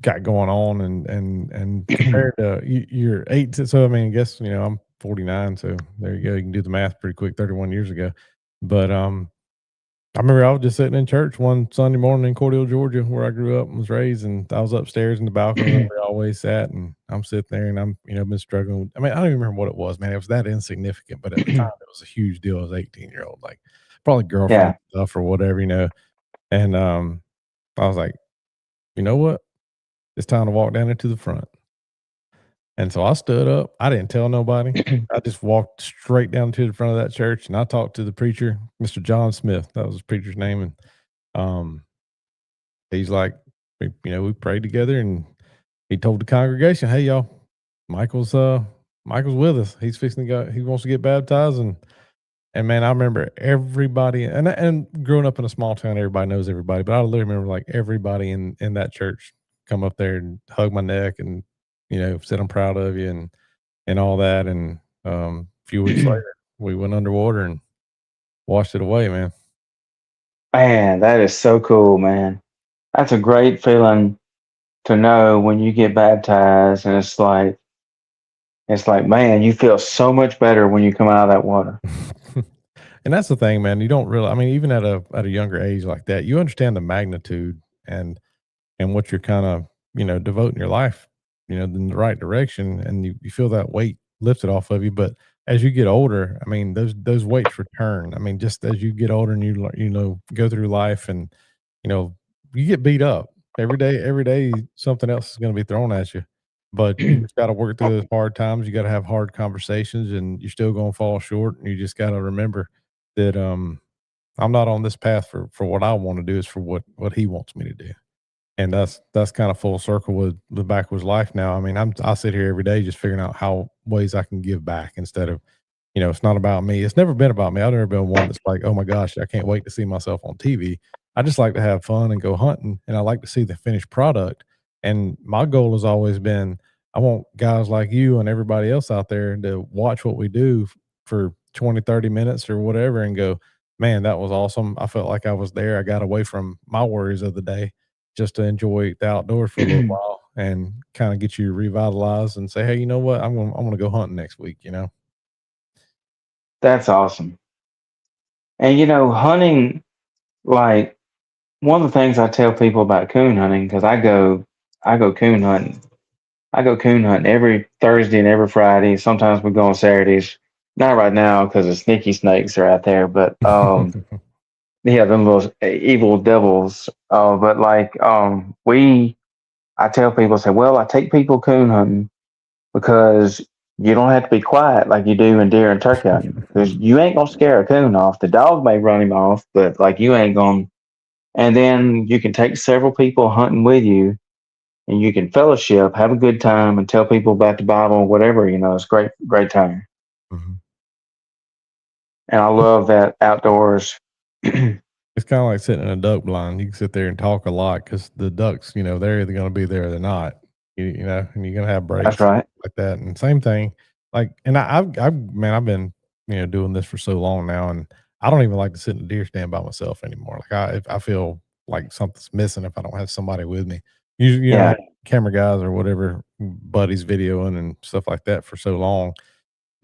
got going on, and compared to you're 18. So I mean, I guess I'm 49. So there you go. You can do the math pretty quick. 31 years ago, but I remember I was just sitting in church one Sunday morning in Cordell, Georgia, where I grew up and was raised, and I was upstairs in the balcony where we always sat, and I'm sitting there, and I'm, been struggling with, I mean, I don't even remember what it was, man. It was that insignificant, but at the time, it was a huge deal as an 18-year-old, like probably girlfriend Yeah. stuff or whatever, and I was like, you know what? It's time to walk down into the front. And so I stood up. I didn't tell nobody. I just walked straight down to the front of that church, and I talked to the preacher, Mr. John Smith. That was his preacher's name, and um, he's like, we prayed together, and he told the congregation, "Hey, y'all, Michael's with us. He's fixing to go. He wants to get baptized." And man, I remember everybody, and growing up in a small town, everybody knows everybody. But I literally remember like everybody in that church come up there and hug my neck, and said, "I'm proud of you," and all that. And a few weeks later, we went underwater and washed it away, man. Man, that is so cool, man. That's a great feeling to know when you get baptized, and it's like, man, you feel so much better when you come out of that water. And that's the thing, man. You don't really, I mean, even at a younger age like that, you understand the magnitude and what you're kind of, devoting your life, in the right direction, and you feel that weight lifted off of you. But as you get older, I mean, those weights return. I mean, just as you get older and go through life, and you know, you get beat up every day. Every day, something else is going to be thrown at you. But you just got to work through those hard times. You got to have hard conversations, and you're still going to fall short. And you just got to remember that I'm not on this path for what I want to do. Is for what He wants me to do. And that's kind of full circle with the Backwoods life now. I mean, I sit here every day just figuring out how ways I can give back instead of, it's not about me. It's never been about me. I've never been one that's like, oh my gosh, I can't wait to see myself on TV. I just like to have fun and go hunting, and I like to see the finished product. And my goal has always been, I want guys like you and everybody else out there to watch what we do for 20, 30 minutes or whatever and go, man, that was awesome. I felt like I was there. I got away from my worries of the day just to enjoy the outdoors for a little while and kind of get you revitalized and say, hey, you know what? I'm gonna go hunting next week. That's awesome. And hunting, like one of the things I tell people about coon hunting, because I go coon hunting. I go coon hunting every Thursday and every Friday. Sometimes we go on Saturdays. Not right now because the sneaky snakes are out there, but yeah, them little evil devils. But like I tell people, say, well, I take people coon hunting because you don't have to be quiet like you do in deer and turkey hunting, because you ain't gonna scare a coon off. The dog may run him off, but like you ain't gonna. And then you can take several people hunting with you, and you can fellowship, have a good time, and tell people about the Bible, whatever. It's great, great time. Mhm. And I love that outdoors. It's kind of like sitting in a duck blind. You can sit there and talk a lot because the ducks, they're either going to be there or they're not. And you're going to have That's breaks right. like that. And same thing, like, and I've been, doing this for so long now, and I don't even like to sit in a deer stand by myself anymore. Like I feel like something's missing if I don't have somebody with me. Yeah. Camera guys or whatever buddies videoing and stuff like that for so long.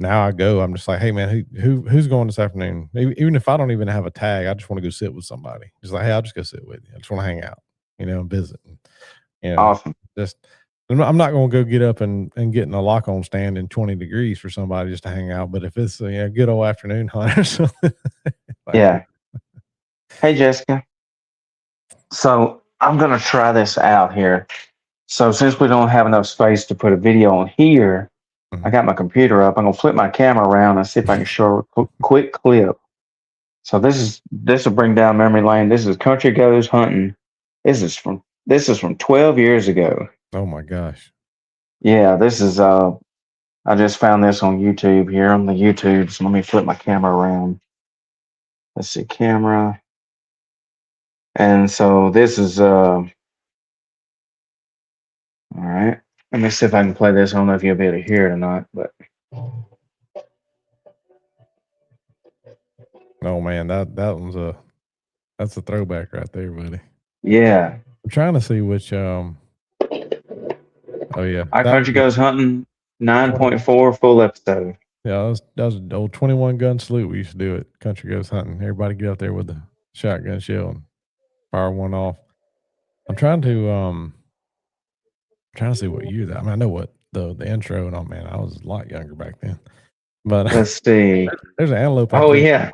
Now I go, I'm just like, hey man, who's going this afternoon? Even if I don't even have a tag, I just want to go sit with somebody. Just like, hey, I'll just go sit with you. I just want to hang out, and visit. And, you know, Awesome. just I'm not going to go get up and get in a lock on stand in 20 degrees for somebody just to hang out. But if it's a good old afternoon hunt or something, like, Yeah. Hey, Jessica. So I'm going to try this out here. So since we don't have enough space to put a video on here, I mhm. got my computer up. I'm going to flip my camera around and see if I can show a quick clip. So this will bring down memory lane. This is Country Goes Hunting. This is from 12 years ago. Oh my gosh. Yeah, this is I just found this on YouTube here on the YouTube. So let me flip my camera around. Let's see, camera. And so this is all right. Let me see if I can play this. I don't know if you'll be able to hear it or not, but Oh man, that's a throwback right there, buddy. yeah. I'm trying to see which oh yeah. Our That Country was Goes Hunting 9.4 full episode. that was an old 21 gun salute. We used to do it. Country Goes Hunting. Everybody get up there with the shotgun shell and fire one off. I'm trying to see what year that. I mean, I know what the intro and all. Man, I was a lot younger back then. But Let's see. there's an antelope. Oh yeah.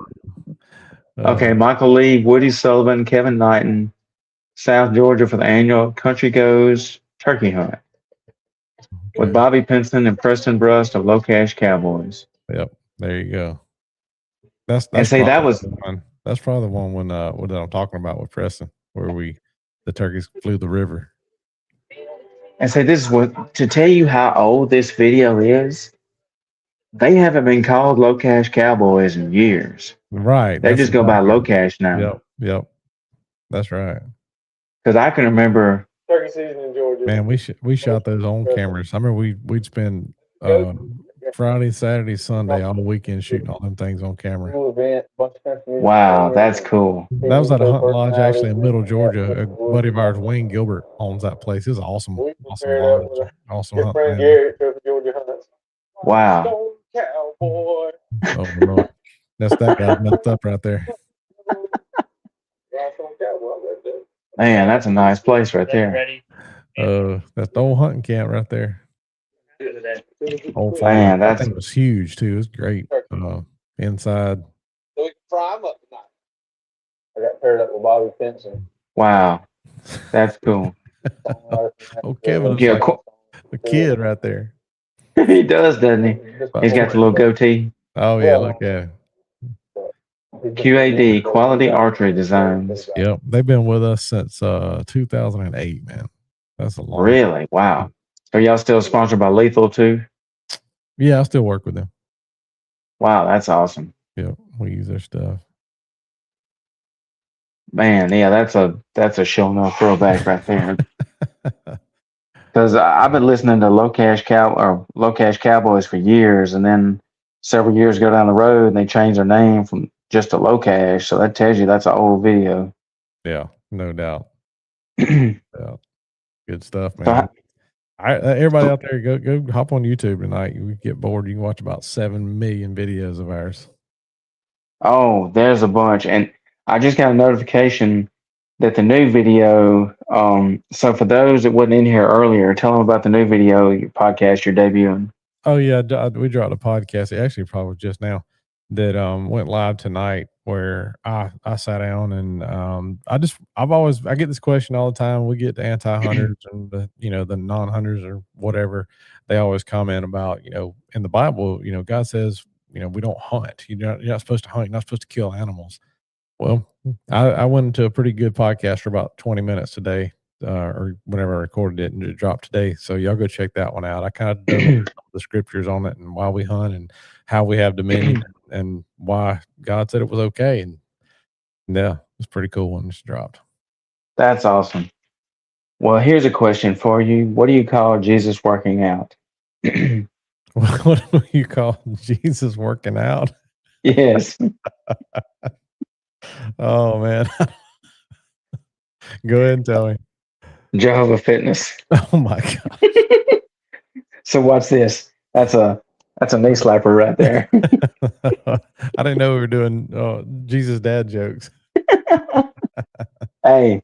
Okay, Michael Lee, Woody Sullivan, Kevin Knighton, South Georgia for the annual Country Goes Turkey Hunt with Bobby Pinson and Preston Brust of Low Cash Cowboys. Yep, there you go. That's and say that was that's probably the one when what I'm talking about with Preston, where the turkeys flew the river. And say this is what to tell you how old this video is. They haven't been called Low Cash Cowboys in years. Right. They just go by Low Cash now. Yep. That's right. Because I can remember turkey season in Georgia. Man, we shot those on cameras. I remember we'd spend Friday, Saturday, Sunday all weekend shooting all them things on camera. Wow, that's cool. That was at a hunting lodge actually in Middle Georgia. A buddy of ours, Wayne Gilbert, owns that place. It was awesome lodge, awesome hunt. Wow. Cowboy. Oh Lord. That's that guy messed up right there. Man, that's a nice place right there. That's the old hunting camp right there. Old farm. Man, that thing was huge too. It was great. Inside. So we can fry them up tonight. I got paired up with Bobby Pinson. Wow, that's cool. Oh, Kevin, yeah, like the kid right there. He does, doesn't he? He's got the little goatee. Oh yeah, look at it. QAD, Quality Archery Designs. Yep, they've been with us since 2008, man. That's a long. Really? Wow. Are y'all still sponsored by Lethal too? Yeah, I still work with them. Wow, that's awesome. Yep, we use their stuff. Man, yeah, that's a show enough throwback right there. Because I've been listening to Low Cash Cowboys for years, and then several years ago down the road, and they changed their name from just to Low Cash. So that tells you that's an old video. Yeah, no doubt. Yeah. Good stuff, man. Everybody out there, go hop on YouTube tonight. You get bored, you can watch about 7 million videos of ours. Oh, there's a bunch, and I just got a notification that the new video. So for those that wasn't in here earlier, tell them about the new video, your podcast you're debuting. Oh yeah, we dropped a podcast. It actually probably just now that went live tonight. Where I sat down and I get this question all the time. We get the anti-hunters and the the non-hunters or whatever. They always comment about in the Bible, God says we don't hunt. You're not supposed to hunt. You're not supposed to kill animals. Well, I went into a pretty good podcast for about 20 minutes today, or whenever I recorded it, and it dropped today. So y'all go check that one out. I kind of did the scriptures on it and why we hunt and how we have dominion and why God said it was okay. And yeah, it's pretty cool when it's dropped. That's awesome. Well, here's a question for you. What do you call Jesus working out? What do you call Jesus working out? Yes. Oh man. Go ahead and tell me. Jehovah Fitness. Oh my God. So watch this. That's a knee slapper right there. I didn't know we were doing Jesus dad jokes. Hey,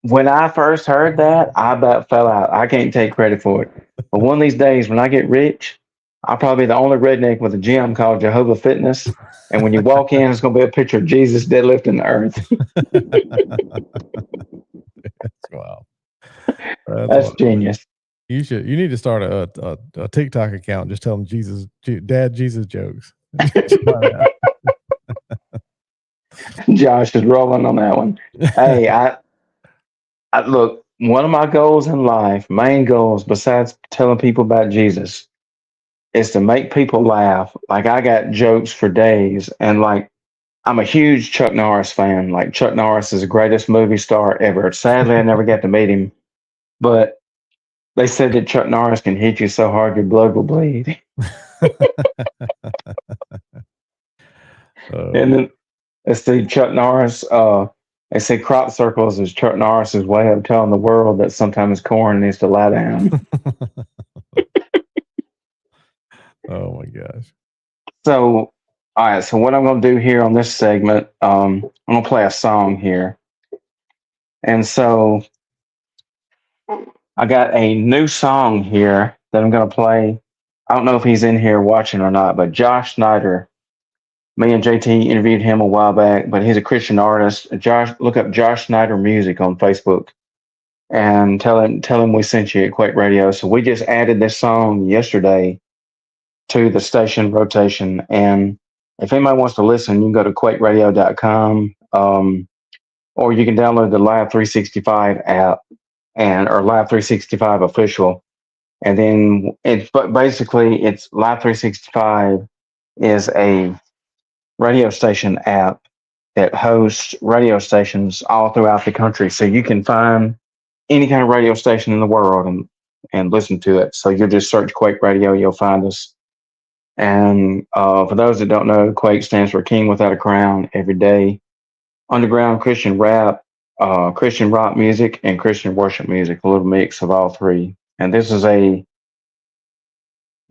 when I first heard that, I about fell out. I can't take credit for it. But one of these days when I get rich, I'll probably be the only redneck with a gym called Jehovah Fitness. And when you walk in, it's going to be a picture of Jesus deadlifting the earth. That's wild. That's genius. You need to start a TikTok account just telling dad Jesus jokes. Josh is rolling on that one. Hey, I look, one of my goals in life, main goals, besides telling people about Jesus, is to make people laugh. Like I got jokes for days, and like I'm a huge Chuck Norris fan. Like Chuck Norris is the greatest movie star ever. Sadly, I never got to meet him, but they said that Chuck Norris can hit you so hard your blood will bleed. And then they say Chuck Norris. They say crop circles is Chuck Norris's way of telling the world that sometimes corn needs to lie down. Oh my gosh. So, all right. So what I'm going to do here on this segment, I'm going to play a song here. And so I got a new song here that I'm going to play. I don't know if he's in here watching or not, but Josh Snyder. Me and JT interviewed him a while back, but he's a Christian artist. Look up Josh Snyder Music on Facebook and tell him we sent you at Quake Radio. So we just added this song yesterday to the station rotation. And if anybody wants to listen, you can go to quakeradio.com, or you can download the Live 365 app or Live 365 official. And then basically it's Live 365 is a radio station app that hosts radio stations all throughout the country. So you can find any kind of radio station in the world and listen to it. So you'll just search Quake Radio, you'll find us. And for those that don't know, Quake stands for King Without a Crown. Every day, underground Christian rap, Christian rock music, and Christian worship music, a little mix of all three. And this is a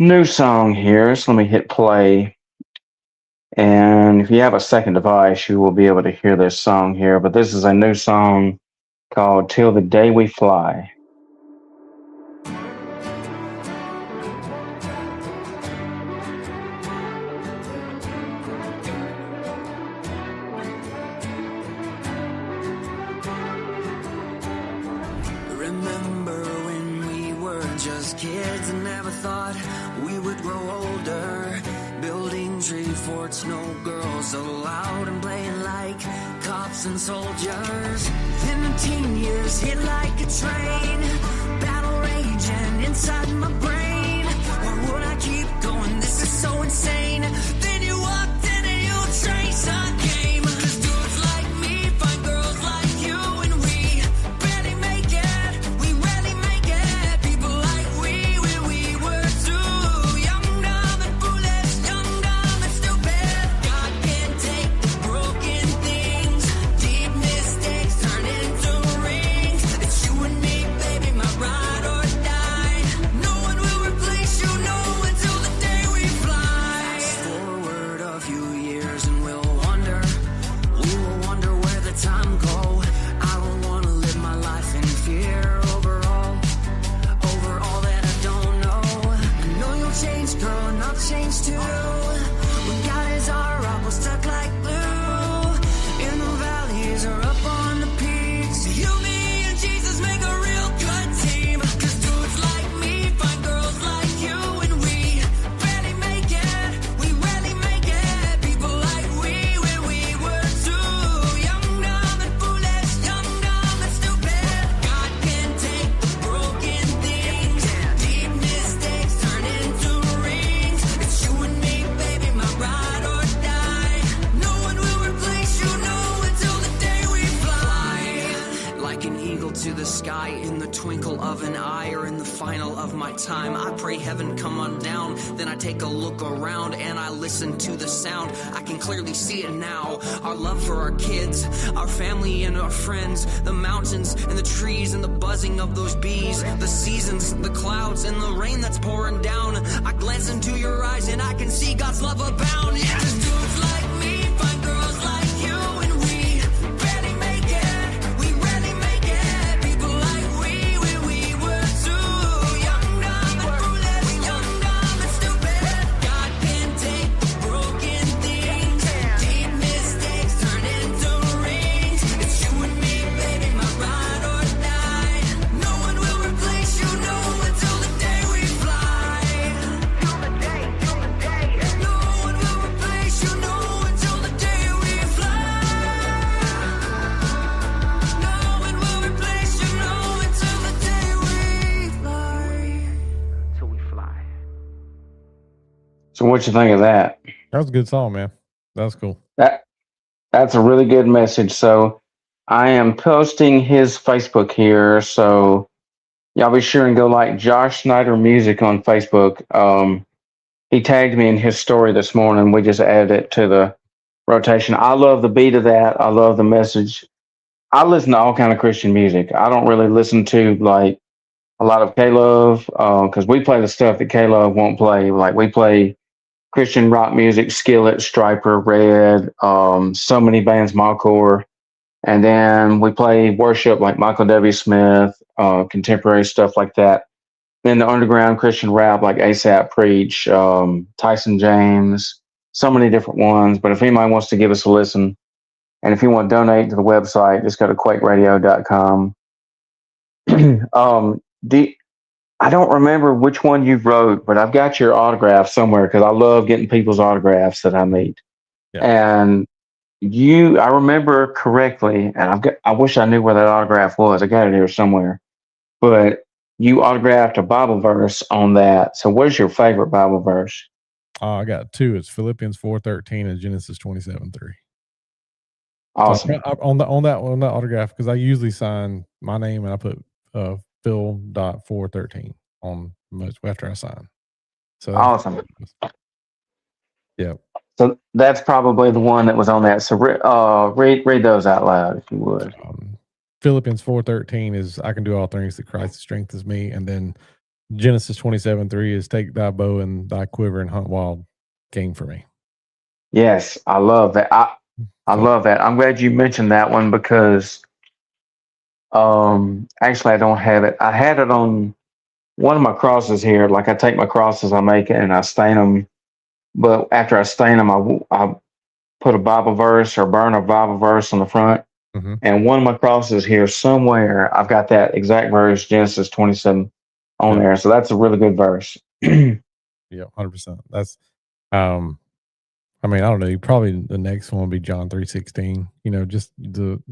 new song here. So let me hit play. And if you have a second device, you will be able to hear this song here. But this is a new song called Till the Day We Fly. Remember when we were just kids and never thought we would grow older, building tree forts, no girls allowed, and playing like cops and soldiers. Then the teen years hit like a train, battle raging inside my brain. Why would I keep going? This is so insane. Then you walked in and your trace I came. 'Cause dudes like me find girls like you, and we barely make it. We rarely make it. People like we when we were too young, dumb and foolish, young, dumb and stupid. God can take the broken things, deep mistakes turn into rings. It's you and me, baby, my ride or die. No one will replace you, no, until the day we fly. Fast forward a few years and we will wonder where the time go. I don't wanna live my life in fear over all that I don't know. I know you'll change, girl, and I'll change too. When God is our rock, we'll stuck like glue. In the valleys or up on the peaks, you, me, and Jesus make a real good team. 'Cause dudes like me find girls like you, and we barely make it. We rarely make it. People like we when we were too young, dumb and foolish, young, dumb and stupid. God can take the broken things, deep mistakes turn into rings. It's you and me, baby, my ride or die. No one will replace you, no, until the day we fly. Like an eagle to the sky in the twinkle of an eye, or in the final of my time, I pray heaven come on down. Then I take a look around and I listen to the sound. I can clearly see it now. Our love for our kids, our family and our friends, the mountains and the trees and the buzzing of those bees, the seasons, the clouds and the rain that's pouring down. I glance into your eyes and I can see God's love abound. Yeah. 'Cause dudes like me find girls like you, and we barely make it. We rarely make it. People like we when we were too young, dumb and foolish, young, dumb and stupid. God can take the broken things, deep mistakes turn into rings. It's you and me, baby, my ride or die. No one will replace you, no, until the day we fly. No one will replace you, So what you think of that? That was a good song, man. That was cool. That's a really good message. So I am posting his Facebook here. So y'all be sure and go like Josh Snyder Music on Facebook. He tagged me in his story this morning. We just added it to the rotation. I love the beat of that. I love the message. I listen to all kind of Christian music. I don't really listen to like a lot of K-Love because we play the stuff that K-Love won't play. Like we play Christian rock music, Skillet, Striper, Red, so many bands, Malcore. And then we play worship like Michael W. Smith, contemporary stuff like that. Then the underground Christian rap like ASAP Preach, Tyson James, so many different ones. But if anybody wants to give us a listen, and if you want to donate to the website, just go to quakeradio.com. I don't remember which one you wrote, but I've got your autograph somewhere because I love getting people's autographs that I meet. Yeah. And I remember correctly, and I wish I knew where that autograph was. I got it here somewhere. But you autographed a Bible verse on that. So what's your favorite Bible verse? I got two. It's Philippians 4:13 and Genesis 27:3. Awesome. So on that autograph, because I usually sign my name and I put Phil.413 on most after I sign. So Awesome. Yeah. So that's probably the one that was on that. So read those out loud if you would. Philippians 4:13 is I can do all things that Christ strengthens me, and then Genesis 27:3 is take thy bow and thy quiver and hunt wild game for me. Yes, I love that. I love that. I'm glad you mentioned that one because actually I don't have it. I had it on one of my crosses here. Like I take my crosses, I make it and I stain them. But after I stain them, I put a Bible verse or burn a Bible verse on the front. Mm-hmm. And one of my crosses here somewhere, I've got that exact verse, Genesis 27, on there. So that's a really good verse. Yeah, 100%. That's, I mean, I don't know. Probably the next one will be John 3:16. You know, just the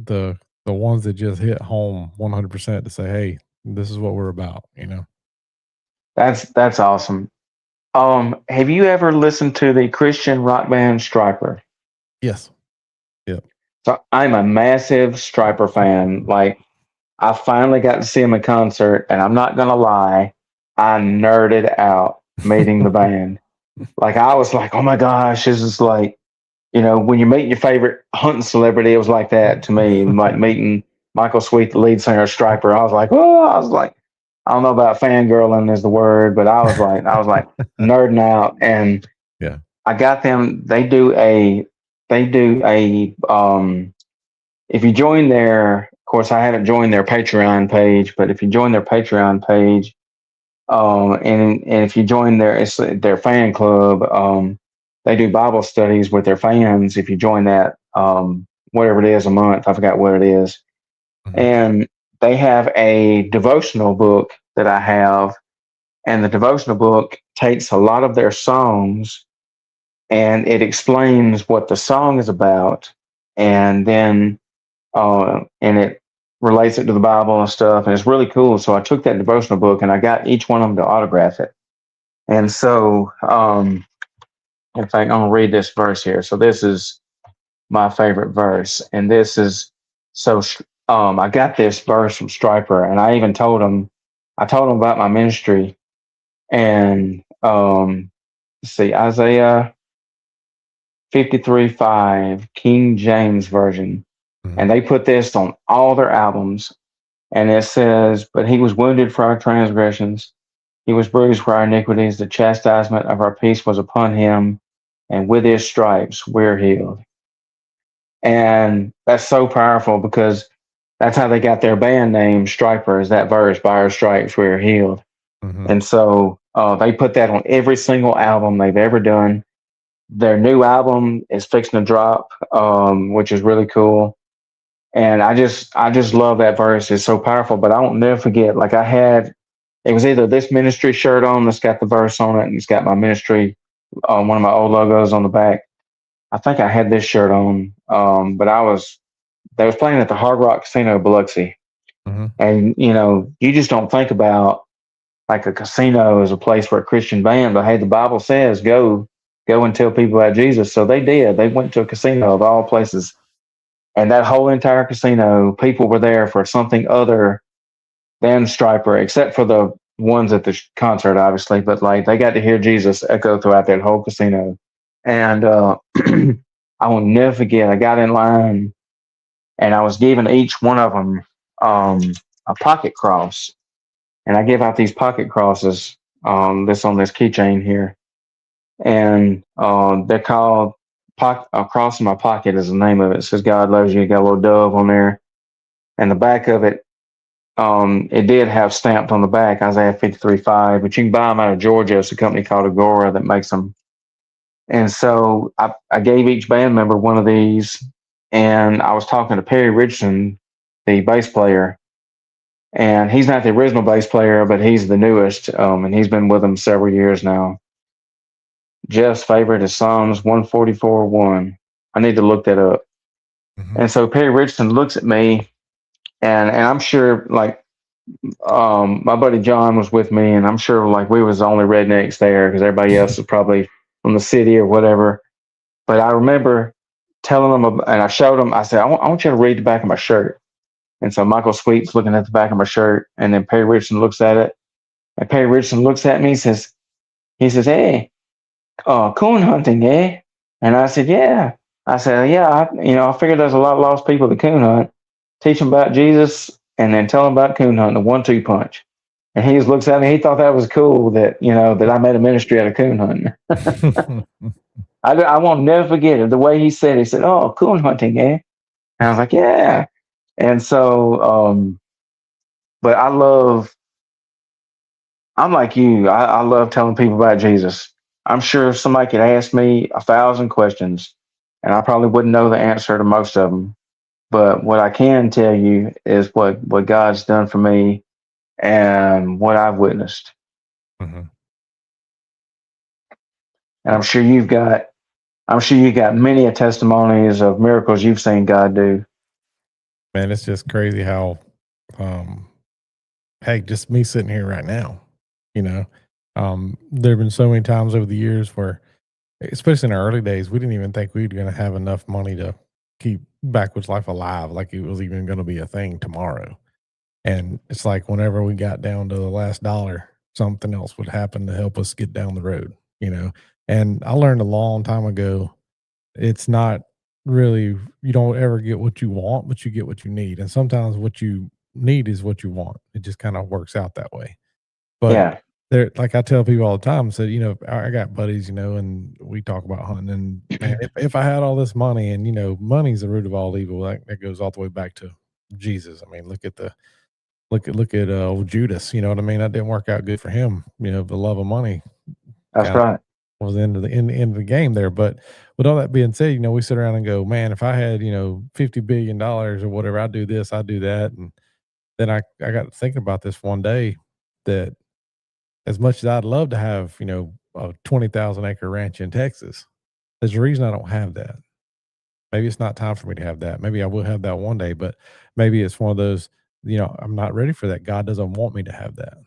ones that just hit home 100% to say, hey, this is what we're about. You know, that's awesome. Have you ever listened to the Christian rock band Striper? Yes. Yeah. So I'm a massive Striper fan. Like I finally got to see him in concert, and I'm not gonna lie, I nerded out meeting the band. Like I was like, oh my gosh, this is like, you know, when you meet your favorite hunting celebrity, it was like that to me. Like meeting Michael Sweet, the lead singer of Striper. I was like, I don't know about fangirling is the word, but I was like nerding out. And yeah, I got them. They do a if you join their, of course, I haven't joined their Patreon page, but if you join their Patreon page, and if you join their fan club, they do Bible studies with their fans. If you join that, whatever it is a month, I forgot what it is, and they have a devotional book that I have, and the devotional book takes a lot of their songs, and it explains what the song is about, and then and it relates it to the Bible and stuff, and it's really cool. So I took that devotional book and I got each one of them to autograph it. And so, in fact, I'm gonna read this verse here. So this is my favorite verse, and this is so. I got this verse from Striper, and I even told him about my ministry, and let's see, Isaiah 53:5, King James Version. And they put this on all their albums. And it says, but he was wounded for our transgressions. He was bruised for our iniquities. The chastisement of our peace was upon him. And with his stripes, we're healed. And that's so powerful because that's how they got their band name, Striper, is that verse, by our stripes, we're healed. And so they put that on every single album they've ever done. Their new album is fixing to drop, which is really cool. And I just love that verse. It's so powerful, but I won't never forget. Like it was either this ministry shirt on that's got the verse on it, and it's got my ministry, one of my old logos on the back. I think I had this shirt on, but they was playing at the Hard Rock Casino in Biloxi, and you know, you just don't think about like a casino as a place for a Christian band, but hey, the Bible says go go and tell people about Jesus. So they did. They went to a casino of all places. And that whole entire casino, people were there for something other than Striper, except for the ones at the concert, obviously. But like they got to hear Jesus echo throughout that whole casino. And I will never forget, I got in line and I was giving each one of them a pocket cross. And I give out these pocket crosses this on this keychain here. And they're called A Cross in My Pocket is the name of it. It says God loves you. It got a little dove on there. And the back of it, it did have stamped on the back Isaiah 53:5, but you can buy them out of Georgia. It's a company called Agora that makes them. And so I gave each band member one of these, and I was talking to Perry Richardson, the bass player, and he's not the original bass player, but he's the newest, and he's been with them several years now. Jeff's favorite is Psalms 144:1. I need to look that up. Mm-hmm. And so Perry Richardson looks at me, and I'm sure like my buddy John was with me, and I'm sure like we was the only rednecks there because everybody else was probably from the city or whatever. But I remember telling them, and I showed them, I said, I want you to read the back of my shirt. And so Michael Sweet's looking at the back of my shirt, and then Perry Richardson looks at it. And Perry Richardson looks at me, he says, hey, coon hunting, eh? And I said, yeah. I said, yeah, I figured there's a lot of lost people that coon hunt. Teach them about Jesus and then tell them about coon hunting, the 1-2 punch. And he just looks at me. He thought that was cool that, that I made a ministry out of coon hunting. I won't never forget it. The way he said it, he said, oh, coon hunting, eh? And I was like, yeah. And so, but I'm like you. I love telling people about Jesus. I'm sure somebody could ask me 1,000 questions, and I probably wouldn't know the answer to most of them. But what I can tell you is what God's done for me and what I've witnessed. Mm-hmm. And I'm sure you've got many testimonies of miracles you've seen God do. Man, it's just crazy how, hey, just me sitting here right now, there have been so many times over the years where, especially in our early days, we didn't even think we were going to have enough money to keep Backwoods Life alive, like it was even going to be a thing tomorrow. And it's like whenever we got down to the last dollar, something else would happen to help us get down the road, And I learned a long time ago, it's not really, you don't ever get what you want, but you get what you need. And sometimes what you need is what you want. It just kind of works out that way. But yeah. Like I tell people all the time, so, I got buddies, and we talk about hunting, and man, if I had all this money, and, money's the root of all evil, that goes all the way back to Jesus. I mean, look at old Judas, you know what I mean? That didn't work out good for him. The love of money. That's right. Was the end of the game there. But with all that being said, we sit around and go, man, if I had, $50 billion or whatever, I'd do this, I'd do that. And then I got thinking about this one day, that as much as I'd love to have, a 20,000 acre ranch in Texas, there's a reason I don't have that. Maybe it's not time for me to have that. Maybe I will have that one day, but maybe it's one of those, I'm not ready for that. God doesn't want me to have that.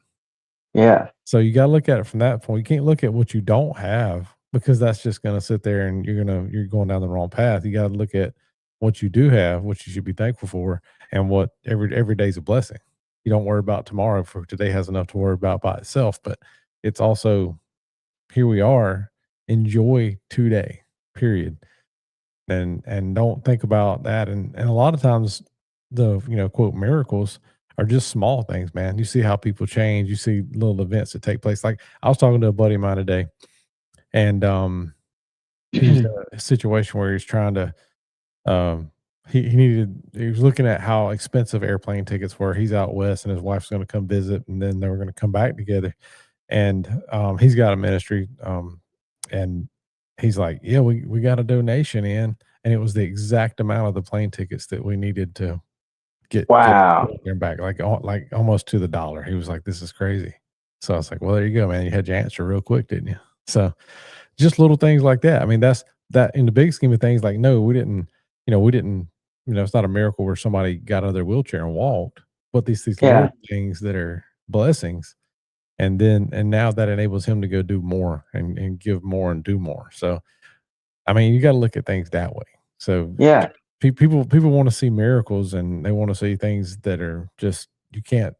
Yeah. So you got to look at it from that point. You can't look at what you don't have, because that's just going to sit there and you're going down the wrong path. You got to look at what you do have, what you should be thankful for, and what every day's a blessing. You don't worry about tomorrow, for today has enough to worry about by itself. But it's also, here we are, enjoy today, period. And don't think about that. And a lot of times the, quote, miracles are just small things, man. You see how people change. You see little events that take place. Like I was talking to a buddy of mine today, and he's in a situation where he's trying to, he was looking at how expensive airplane tickets were. He's out west, and his wife's going to come visit, and then they were going to come back together. And he's got a ministry, and he's like, yeah, we got a donation in, and it was the exact amount of the plane tickets that we needed to get back, like almost to the dollar. He was like, this is crazy. So I was like, well, there you go, man. You had your answer real quick, didn't you? So just little things like that. I mean, that's that in the big scheme of things. Like, no, we didn't, it's not a miracle where somebody got out of their wheelchair and walked, but these little things that are blessings And now that enables him to go do more and give more and do more. So, I mean, you got to look at things that way. So Yeah. people want to see miracles, and they want to see things that are just, you can't,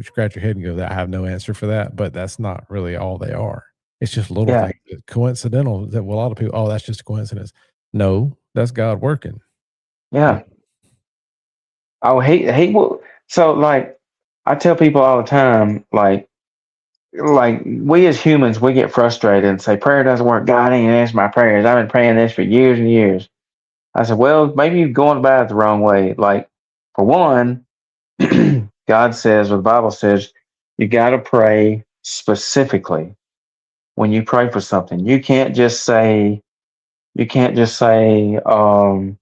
scratch your head and go, I have no answer for that. But that's not really all they are. It's just little Yeah. things that coincidental that a lot of people, oh, that's just a coincidence. No, that's God working. Yeah. Oh, he will. So, like, I tell people all the time, like we as humans, we get frustrated and say, prayer doesn't work. God ain't answered my prayers. I've been praying this for years and years. I said, well, maybe you're going about it the wrong way. Like, for one, God says, or the Bible says, you got to pray specifically when you pray for something. You can't just say, well,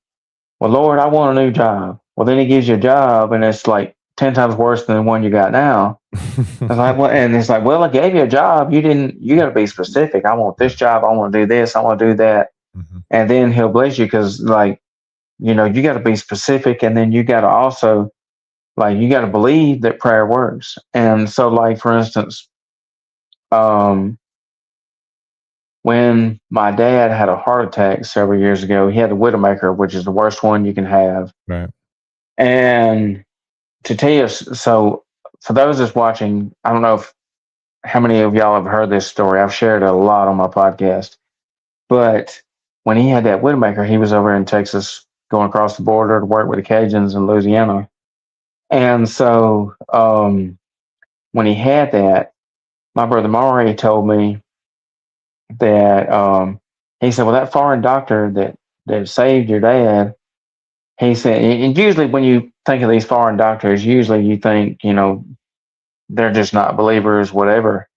Lord, I want a new job. Well, then he gives you a job and it's like 10 times worse than the one you got now. It's like, well, and it's like, well, I gave you a job. You got to be specific. I want this job. I want to do this. I want to do that. Mm-hmm. And then he'll bless you because, like, you got to be specific. And then you got to also, like, you got to believe that prayer works. And so, like, for instance, when my dad had a heart attack several years ago, he had a widowmaker, which is the worst one you can have. Right. And to tell you, so for those that's watching, I don't know how many of y'all have heard this story. I've shared it a lot on my podcast. But when he had that widowmaker, he was over in Texas going across the border to work with the Cajuns in Louisiana. And so when he had that, my brother Maury told me that he said, well, that foreign doctor that saved your dad, he said, and usually when you think of these foreign doctors, usually you think, they're just not believers, whatever.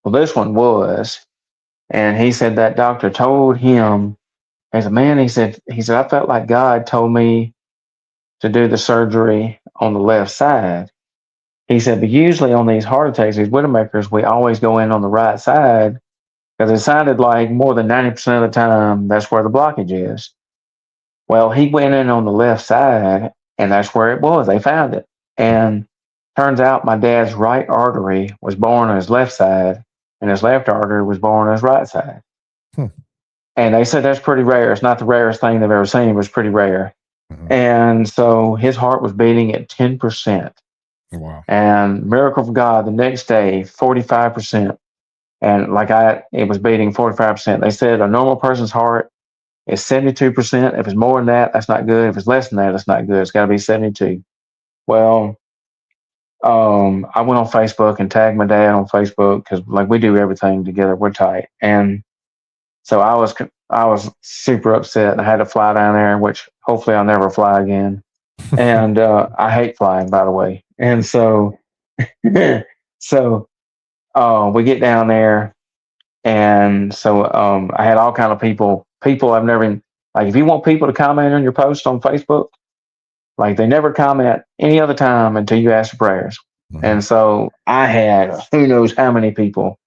Well, this one was. And he said that doctor told him, as a man, he said, I felt like God told me to do the surgery on the left side. He said, but usually on these heart attacks, these widowmakers, we always go in on the right side because it sounded like more than 90% of the time that's where the blockage is. Well, he went in on the left side and that's where it was. They found it. And turns out my dad's right artery was born on his left side and his left artery was born on his right side. And they said that's pretty rare. It's not the rarest thing they've ever seen. It was pretty rare. Mm-hmm. And so his heart was beating at 10%. Wow. And miracle of God, the next day, 45%. And it was beating 45%. They said a normal person's heart is 72%. If it's more than that, that's not good. If it's less than that, it's not good. It's got to be 72. Well, I went on Facebook and tagged my dad on Facebook because we do everything together. We're tight. And so I was super upset and I had to fly down there, which hopefully I'll never fly again. And I hate flying, by the way. And so, we get down there, and so I had all kind of people I've never, if you want people to comment on your post on Facebook, they never comment any other time until you ask for prayers. Mm-hmm. And so I had who knows how many people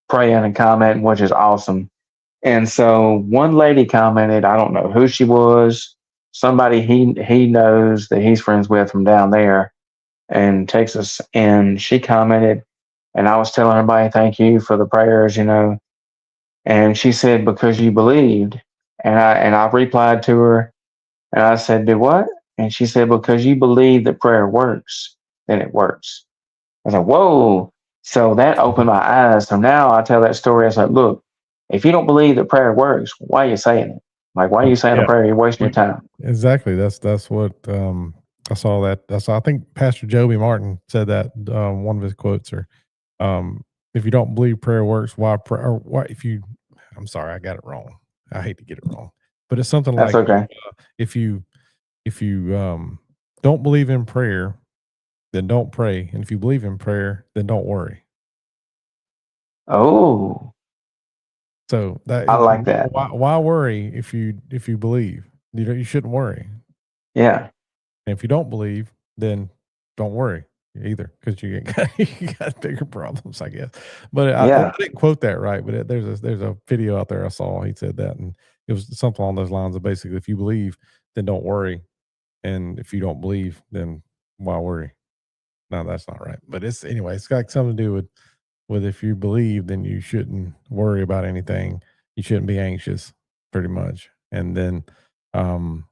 praying and commenting, which is awesome. And so one lady commented, I don't know who she was, somebody he knows that he's friends with from down there in Texas. And she commented, and I was telling everybody, thank you for the prayers, And she said, because you believed. And I replied to her and I said, do what? And she said, because you believe that prayer works, then it works. I said, whoa. So that opened my eyes. So now I tell that story. I said, look, if you don't believe that prayer works, why are you saying it? Why are you saying a prayer? You're wasting your time. Exactly. That's what I saw that. I think Pastor Joby Martin said that one of his quotes are, if you don't believe prayer works, why pray? Or why I'm sorry, I got it wrong. I hate to get it wrong, but it's something That's like okay. If you don't believe in prayer, then don't pray, and if you believe in prayer, then don't worry. Oh. So I like that. Why worry if you believe? You shouldn't worry. Yeah. And if you don't believe, then don't worry either, because you got bigger problems, I guess. But I didn't quote that right. But there's a video out there I saw. He said that, and it was something along those lines of basically, if you believe, then don't worry, and if you don't believe, then why worry? No, that's not right. But it's anyway. It's got something to do with if you believe, then you shouldn't worry about anything. You shouldn't be anxious, pretty much. And then, um,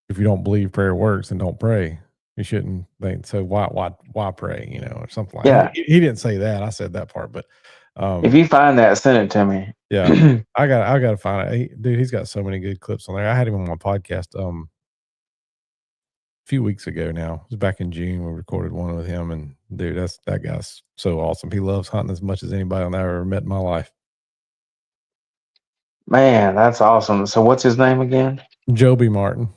if you don't believe prayer works, then don't pray. You shouldn't think so. Why pray? You know, or something like. Yeah. He didn't say that. I said that part, but If you find that, send it to me. yeah, I got to find it. Dude, he's got so many good clips on there. I had him on my podcast a few weeks ago now. It was back in June. We recorded one with him, and dude, that guy's so awesome. He loves hunting as much as anybody I've ever met in my life. Man, that's awesome. So what's his name again? Joby Martin.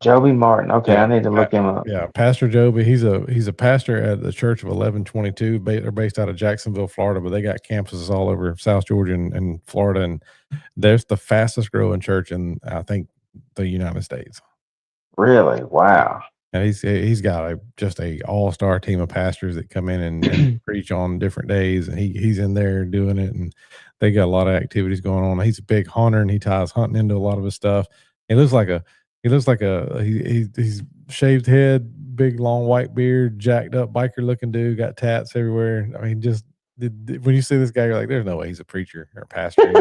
Joby Martin. Okay, Yeah. I need to look him up. Yeah, Pastor Joby. He's a pastor at the Church of 1122. They're based out of Jacksonville, Florida, but they got campuses all over South Georgia and Florida, and there's the fastest growing church in, I think, the United States. Really? Wow. And he's got just a all-star team of pastors that come in and preach on different days, and he's in there doing it, and they got a lot of activities going on. He's a big hunter, and he ties hunting into a lot of his stuff. He's shaved head, big long white beard, jacked up biker looking dude, got tats everywhere. I mean, just when you see this guy, you're like, there's no way he's a preacher or a pastor.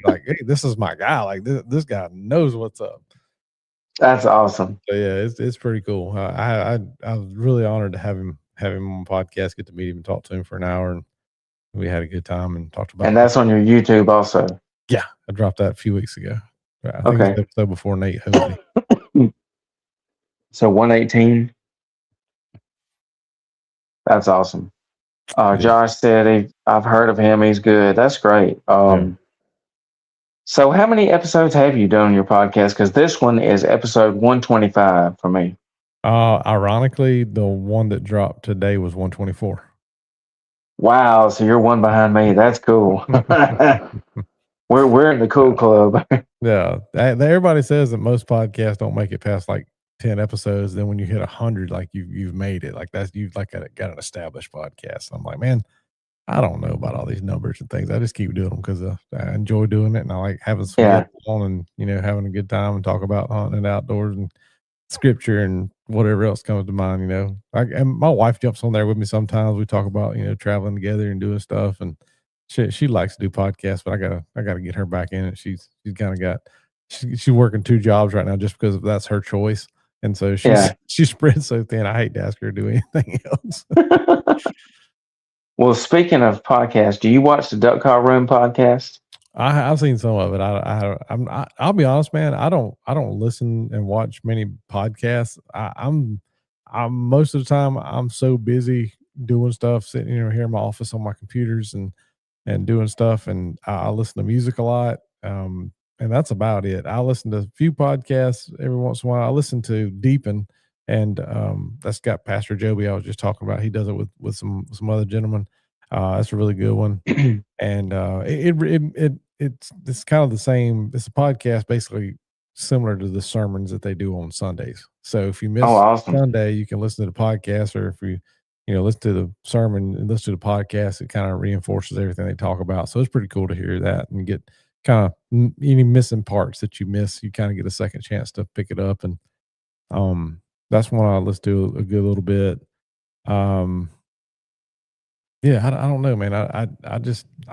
Like, hey, this is my guy. Like this guy knows what's up. That's awesome. So yeah, it's pretty cool. I was really honored to have him on the podcast, get to meet him and talk to him for an hour, and we had a good time and talked about. And that's on your YouTube also. Yeah, I dropped that a few weeks ago. I think Okay. it was the episode before Nate hosted. So 118. That's awesome. Josh said I've heard of him. He's good. That's great. So how many episodes have you done on your podcast? Because this one is episode 125 for me. Ironically, the one that dropped today was 124. Wow. So you're one behind me. That's cool. We're in the cool club. Yeah. Everybody says that most podcasts don't make it past like 10 episodes. Then when you hit 100, like you've made it. Like you've got an established podcast. I'm like, man, I don't know about all these numbers and things. I just keep doing them because I enjoy doing it, and I like having some fun and having a good time and talk about hunting and outdoors and scripture and whatever else comes to mind. And my wife jumps on there with me sometimes. We talk about traveling together and doing stuff, and she likes to do podcasts, but I gotta get her back in it. She's kind of got she's working 2 jobs right now just because that's her choice, and so she spreads so thin. I hate to ask her to do anything else. Well, speaking of podcasts, do you watch the Duck Call Room podcast? I've seen some of it. I'll be honest, man. I don't listen and watch many podcasts. I'm most of the time I'm so busy doing stuff, sitting here in my office on my computers and doing stuff, and I listen to music a lot. And that's about it. I listen to a few podcasts every once in a while. I listen to Deepin, and that's got Pastor Joby I was just talking about. He does it with some other gentlemen. That's a really good one. And it's kind of the same. It's a podcast basically similar to the sermons that they do on Sundays. So if you miss Sunday, you can listen to the podcast, or if you listen to the sermon and listen to the podcast, it kind of reinforces everything they talk about. So it's pretty cool to hear that and get kind of any missing parts that you miss. You kind of get a second chance to pick it up, and that's one I listen to a good little bit. Yeah, I don't know, man. I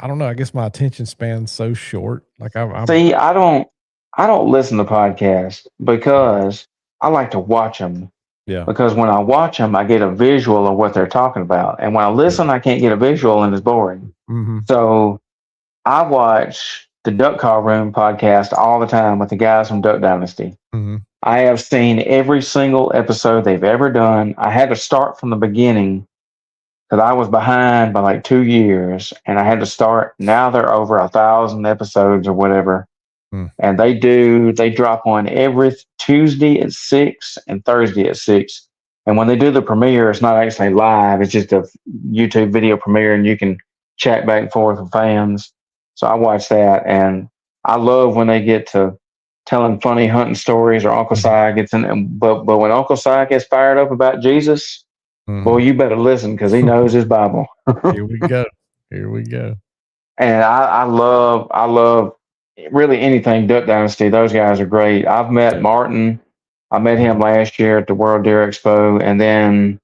don't know. I guess my attention span's so short. Like I don't listen to podcasts because I like to watch them. Yeah. Because when I watch them, I get a visual of what they're talking about, and when I listen, I can't get a visual, and it's boring. Mm-hmm. So I watch the Duck Call Room podcast all the time with the guys from Duck Dynasty. Mm-hmm. I have seen every single episode they've ever done. I had to start from the beginning because I was behind by like 2 years, and I had to start. Now they're over 1,000 episodes or whatever. And they drop on every Tuesday at 6 and Thursday at 6. And when they do the premiere, it's not actually live. It's just a YouTube video premiere, and you can chat back and forth with fans. So I watch that, and I love when they get to telling funny hunting stories, or Uncle Si gets in. But when Uncle Si gets fired up about Jesus, boy, you better listen, because he knows his Bible. Here we go. And I love really anything Duck Dynasty. Those guys are great. I've met Martin. I met him last year at the World Deer Expo, and then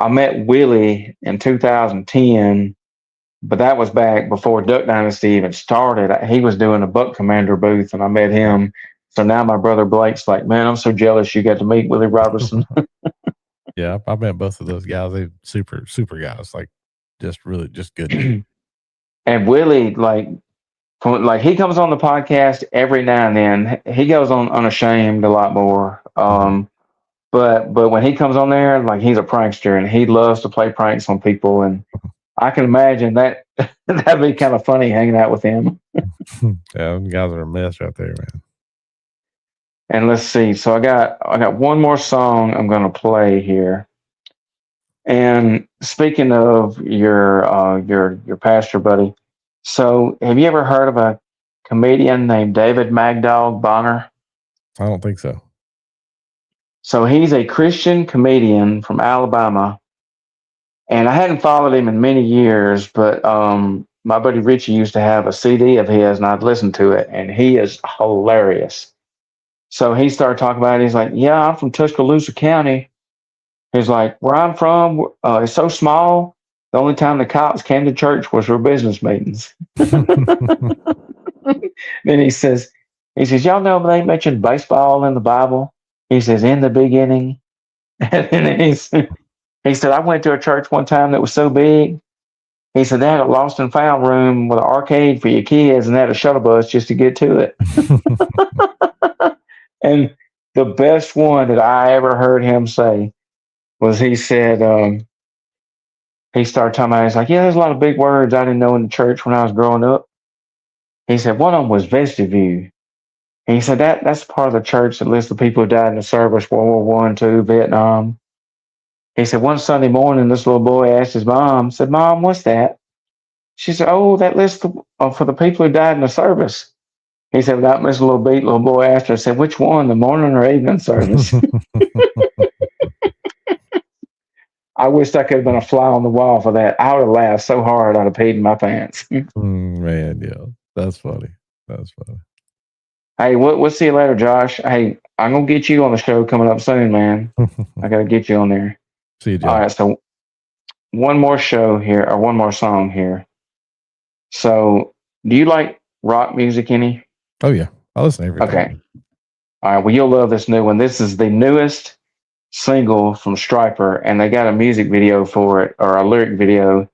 I met Willie in 2010, but that was back before Duck Dynasty even started. He was doing a Buck Commander booth, and I met him. So now my brother Blake's like, man, I'm so jealous you got to meet Willie Robertson. Yeah, I met both of those guys. They super, super guys. Like, just really, just good dude. And Willie, like he comes on the podcast every now and then. He goes on Unashamed a lot more. But when he comes on there, like he's a prankster and he loves to play pranks on people. And I can imagine that that'd be kind of funny hanging out with him. Yeah, them guys are a mess right there, man. And let's see. So I got one more song I'm going to play here. And speaking of your pastor buddy, so have you ever heard of a comedian named David Magdalg Bonner? I don't think so. So he's a Christian comedian from Alabama, and I hadn't followed him in many years, but my buddy Richie used to have a CD of his, and I'd listen to it, and he is hilarious. So he started talking about it. He's like, yeah, I'm from Tuscaloosa County. He's like, where I'm from, it's so small, the only time the cops came to church was for business meetings. Then he says, y'all know they mentioned baseball in the Bible? He says, in the beginning. And then he said, I went to a church one time that was so big. He said, they had a lost and found room with an arcade for your kids and they had a shuttle bus just to get to it. And the best one that I ever heard him say was he said, he started talking about, he's like, yeah, there's a lot of big words I didn't know in the church when I was growing up. He said, one of them was vestibule. And he said, that's part of the church that lists the people who died in the service, World War I, II, Vietnam. He said, one Sunday morning, this little boy asked his mom, said, Mom, what's that? She said, oh, that list for the people who died in the service. He said, without missing a little beat, little boy asked her, said, which one, the morning or evening service? I wished I could have been a fly on the wall for that. I would have laughed so hard I'd have peed in my pants. Man, yeah, that's funny. That's funny. Hey, we'll see you later, Josh. Hey, I'm going to get you on the show coming up soon, man. I got to get you on there. See you, Josh. All right, so one more show here, or one more song here. So, do you like rock music any? Oh, yeah. I listen to everything. Okay. All right, well, you'll love this new one. This is the newest single from Stryper, and they got a music video for it, or a lyric video.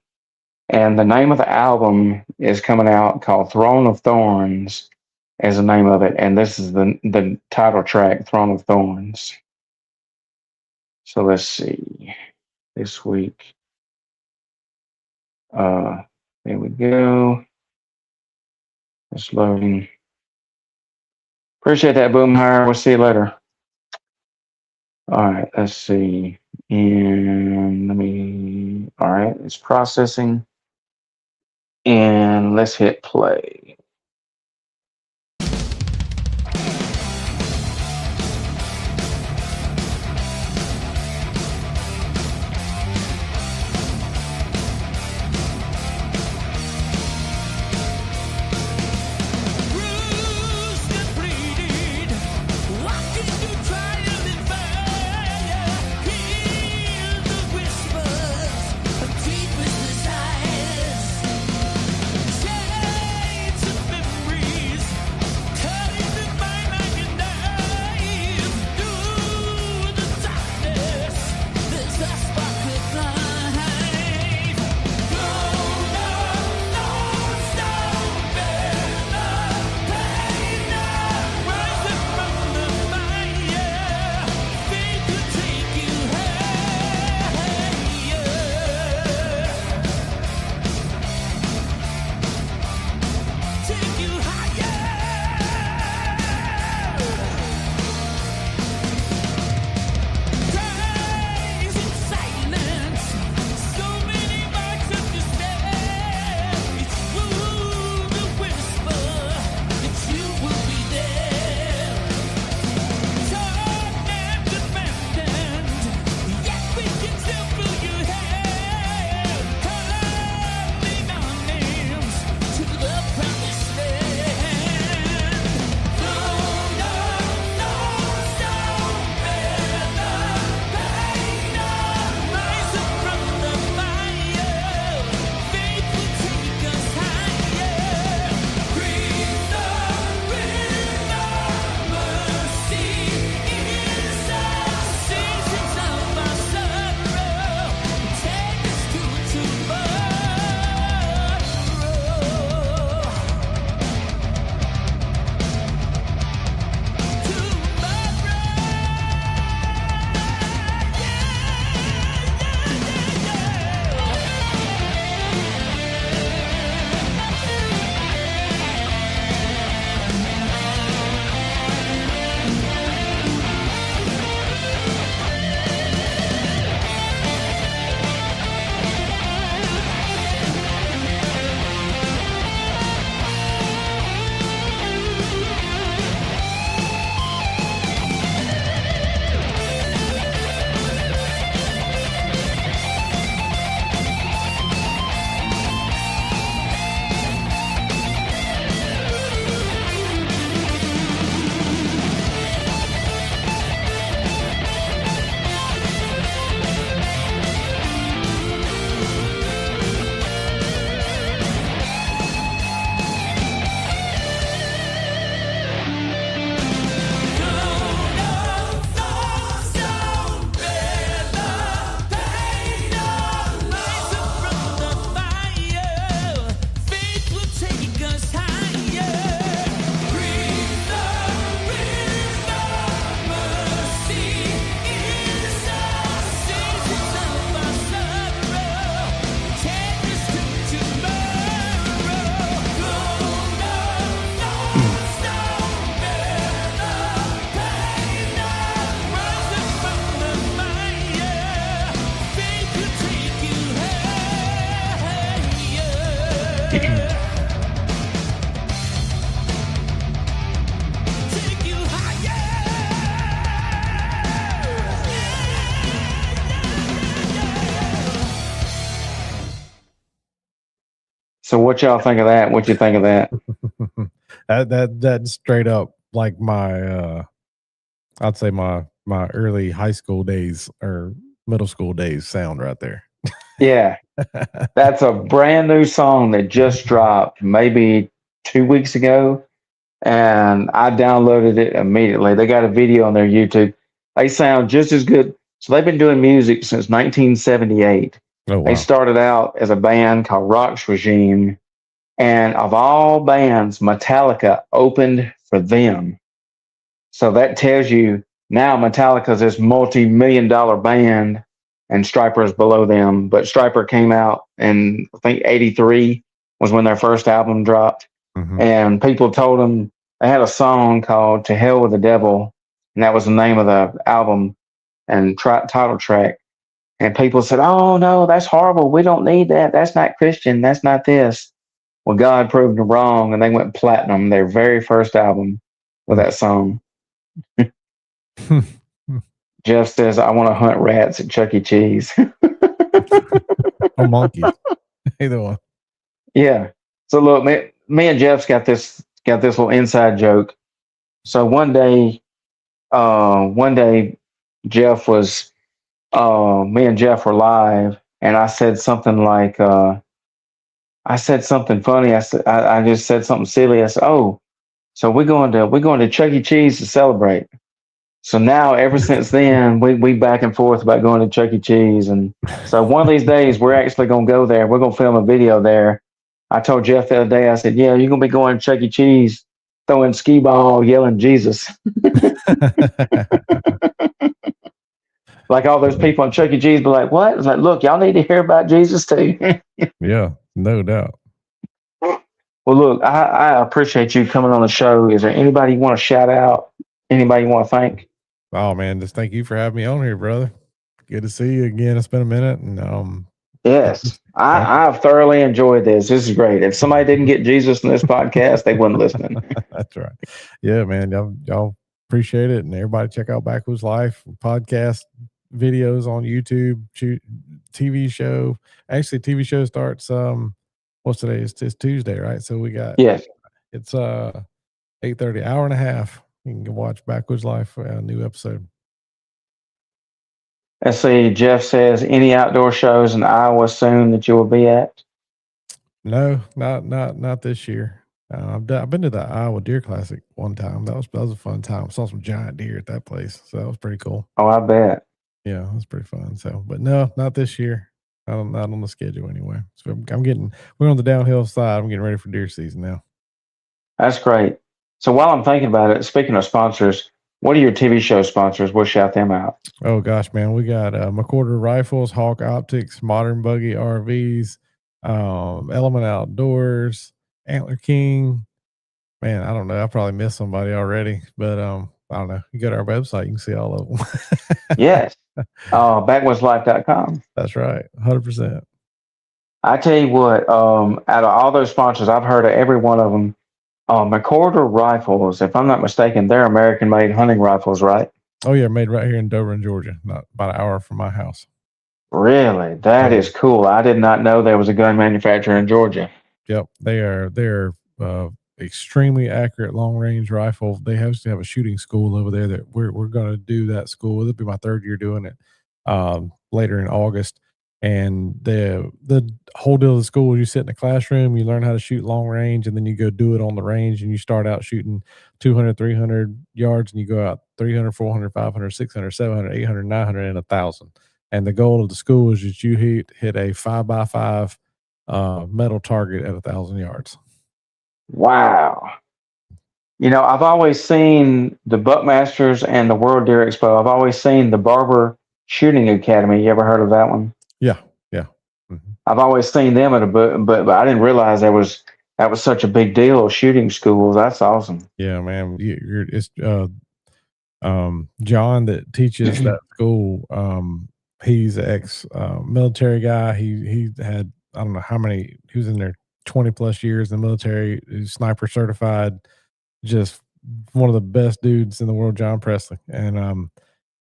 And the name of the album is coming out called Throne of Thorns is the name of it. And this is the title track, Throne of Thorns. So let's see. This week. There we go. It's loading. Appreciate that, Boomhire. We'll see you later. All right, let's see. And all right, it's processing. And let's hit play. Deep as the size, So what y'all think of that? What you think of that? That's straight up like my I'd say my early high school days or middle school days sound right there. Yeah, that's a brand new song that just dropped maybe 2 weeks ago, and I downloaded it immediately. They got a video on their YouTube. They sound just as good. So they've been doing music since 1978. Oh They wow. started out as a band called Rock's Regime, and of all bands, Metallica opened for them. So that tells you now Metallica's this multi-million-dollar band, and Stryper's below them. But Stryper came out in, I think, 83 was when their first album dropped. Mhm. And people told them they had a song called To Hell with the Devil, and that was the name of the album and title track. And people said, oh, no, that's horrible. We don't need that. That's not Christian. That's not this. Well, God proved them wrong, and they went platinum, their very first album, with that song. Jeff says, I want to hunt rats at Chuck E. Cheese. Or monkeys. Either one. Yeah. So look, me and Jeff's got this little inside joke. So one day, Jeff was, me and Jeff were live, and I said something like, I said something funny. I just said something silly. I said, oh, so we're going to Chuck E. Cheese to celebrate. So now, ever since then, we back and forth about going to Chuck E. Cheese, and so one of these days we're actually going to go there. We're going to film a video there. I told Jeff the other day. I said, "Yeah, you're going to be going to Chuck E. Cheese, throwing skee ball, yelling Jesus, like all those people on Chuck E. Cheese." Be like, "What?" It's like, "Look, y'all need to hear about Jesus too." Yeah, no doubt. Well, look, I appreciate you coming on the show. Is there anybody you want to shout out? Anybody you want to thank? Oh man, just thank you for having me on here, brother. Good to see you again. It's been a minute, and Yes, I've thoroughly enjoyed this. This is great. If somebody didn't get Jesus in this podcast, they wouldn't listen. That's right. Yeah, man. Y'all appreciate it, and everybody check out Backwoods Life podcast videos on YouTube. TV show. Actually, TV show starts. What's today? It's Tuesday, right? So we got Yes. It's 8:30, hour and a half. You can watch Backwoods Life, a new episode. Let's see. Jeff says, any outdoor shows in Iowa soon that you will be at? No, not this year. I've been to the Iowa Deer Classic one time. That was a fun time. Saw some giant deer at that place, so that was pretty cool. Oh, I bet. Yeah, it was pretty fun. So, but no, not this year. Not on the schedule anyway. So we're on the downhill side. I'm getting ready for deer season now. That's great. So while I'm thinking about it, speaking of sponsors, what are your TV show sponsors? We'll shout them out. Oh gosh, man, we got McCorder Rifles, Hawk Optics, Modern Buggy RVs, Element Outdoors, Antler King. Man, I don't know. I probably missed somebody already, but I don't know. You go to our website, you can see all of them. Yes. Backwoodslife.com. That's right. 100%. I tell you what, out of all those sponsors, I've heard of every one of them. McCorder Rifles, if I'm not mistaken, they're American-made hunting rifles, right? Oh yeah, made right here in Dover, Georgia, not about an hour from my house. Really? That is cool. I did not know there was a gun manufacturer in Georgia. Yep, they're extremely accurate long range rifle. They have to have a shooting school over there that we're going to do that school. It'll be my third year doing it later in August. And the whole deal of the school is you sit in a classroom, you learn how to shoot long range, and then you go do it on the range, and you start out shooting 200, 300 yards, and you go out 300, 400, 500, 600, 700, 800, 900, and 1,000. And the goal of the school is that you hit a 5x5 metal target at 1,000 yards. Wow. You know, I've always seen the Buckmasters and the World Deer Expo. I've always seen the Barber Shooting Academy. You ever heard of that one? Yeah. Mm-hmm. I've always seen them at a book, but I didn't realize that was such a big deal. Shooting schools. That's awesome. Yeah, man. It's John that teaches that school. He's an ex military guy. He had, I don't know how many. He was in there 20 plus years in the military. He's sniper certified. Just one of the best dudes in the world, John Presley, and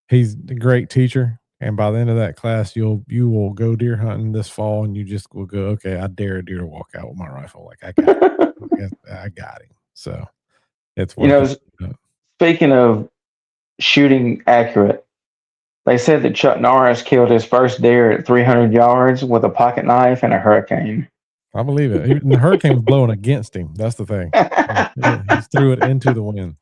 he's a great teacher. And by the end of that class, you will go deer hunting this fall, and you just will go, okay, I dare a deer to walk out with my rifle. Like I got him. So it's You worth know, it. speaking of shooting accurate, they said that Chuck Norris killed his first deer at 300 yards with a pocket knife and a hurricane. I believe it. Even the hurricane was blowing against him. That's the thing. He threw it into the wind.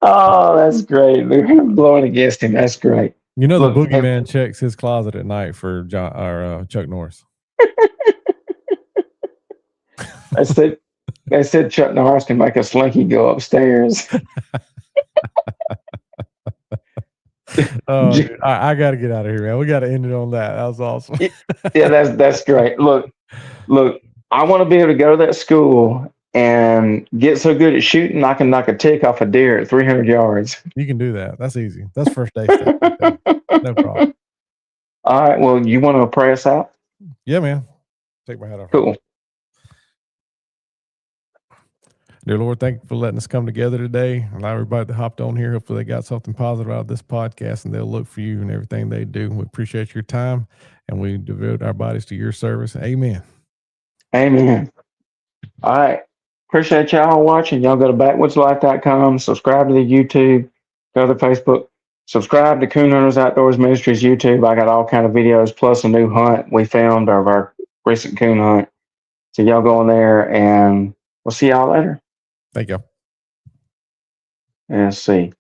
Oh, that's great. They're blowing against him. That's great. You know, Look, the boogeyman checks his closet at night for Chuck Norris. They said Chuck Norris can make a slinky go upstairs. Oh, dude, I got to get out of here, man. We got to end it on that. That was awesome. Yeah, that's great. Look, I want to be able to go to that school and get so good at shooting, I can knock a tick off a deer at 300 yards. You can do that. That's easy. That's first day stuff. No problem. All right. Well, you want to pray us out? Yeah, man. Take my hat off. Cool. Dear Lord, thank you for letting us come together today. Allow everybody that hopped on here. Hopefully they got something positive out of this podcast and they'll look for you and everything they do. We appreciate your time and we devote our bodies to your service. Amen. Amen. All right. Appreciate y'all watching. Y'all go to backwoodslife.com, subscribe to the YouTube, go to the Facebook, subscribe to Coon Hunters Outdoors Ministries YouTube. I got all kind of videos plus a new hunt we filmed of our recent coon hunt. So y'all go on there and we'll see y'all later. Thank you. Let's see.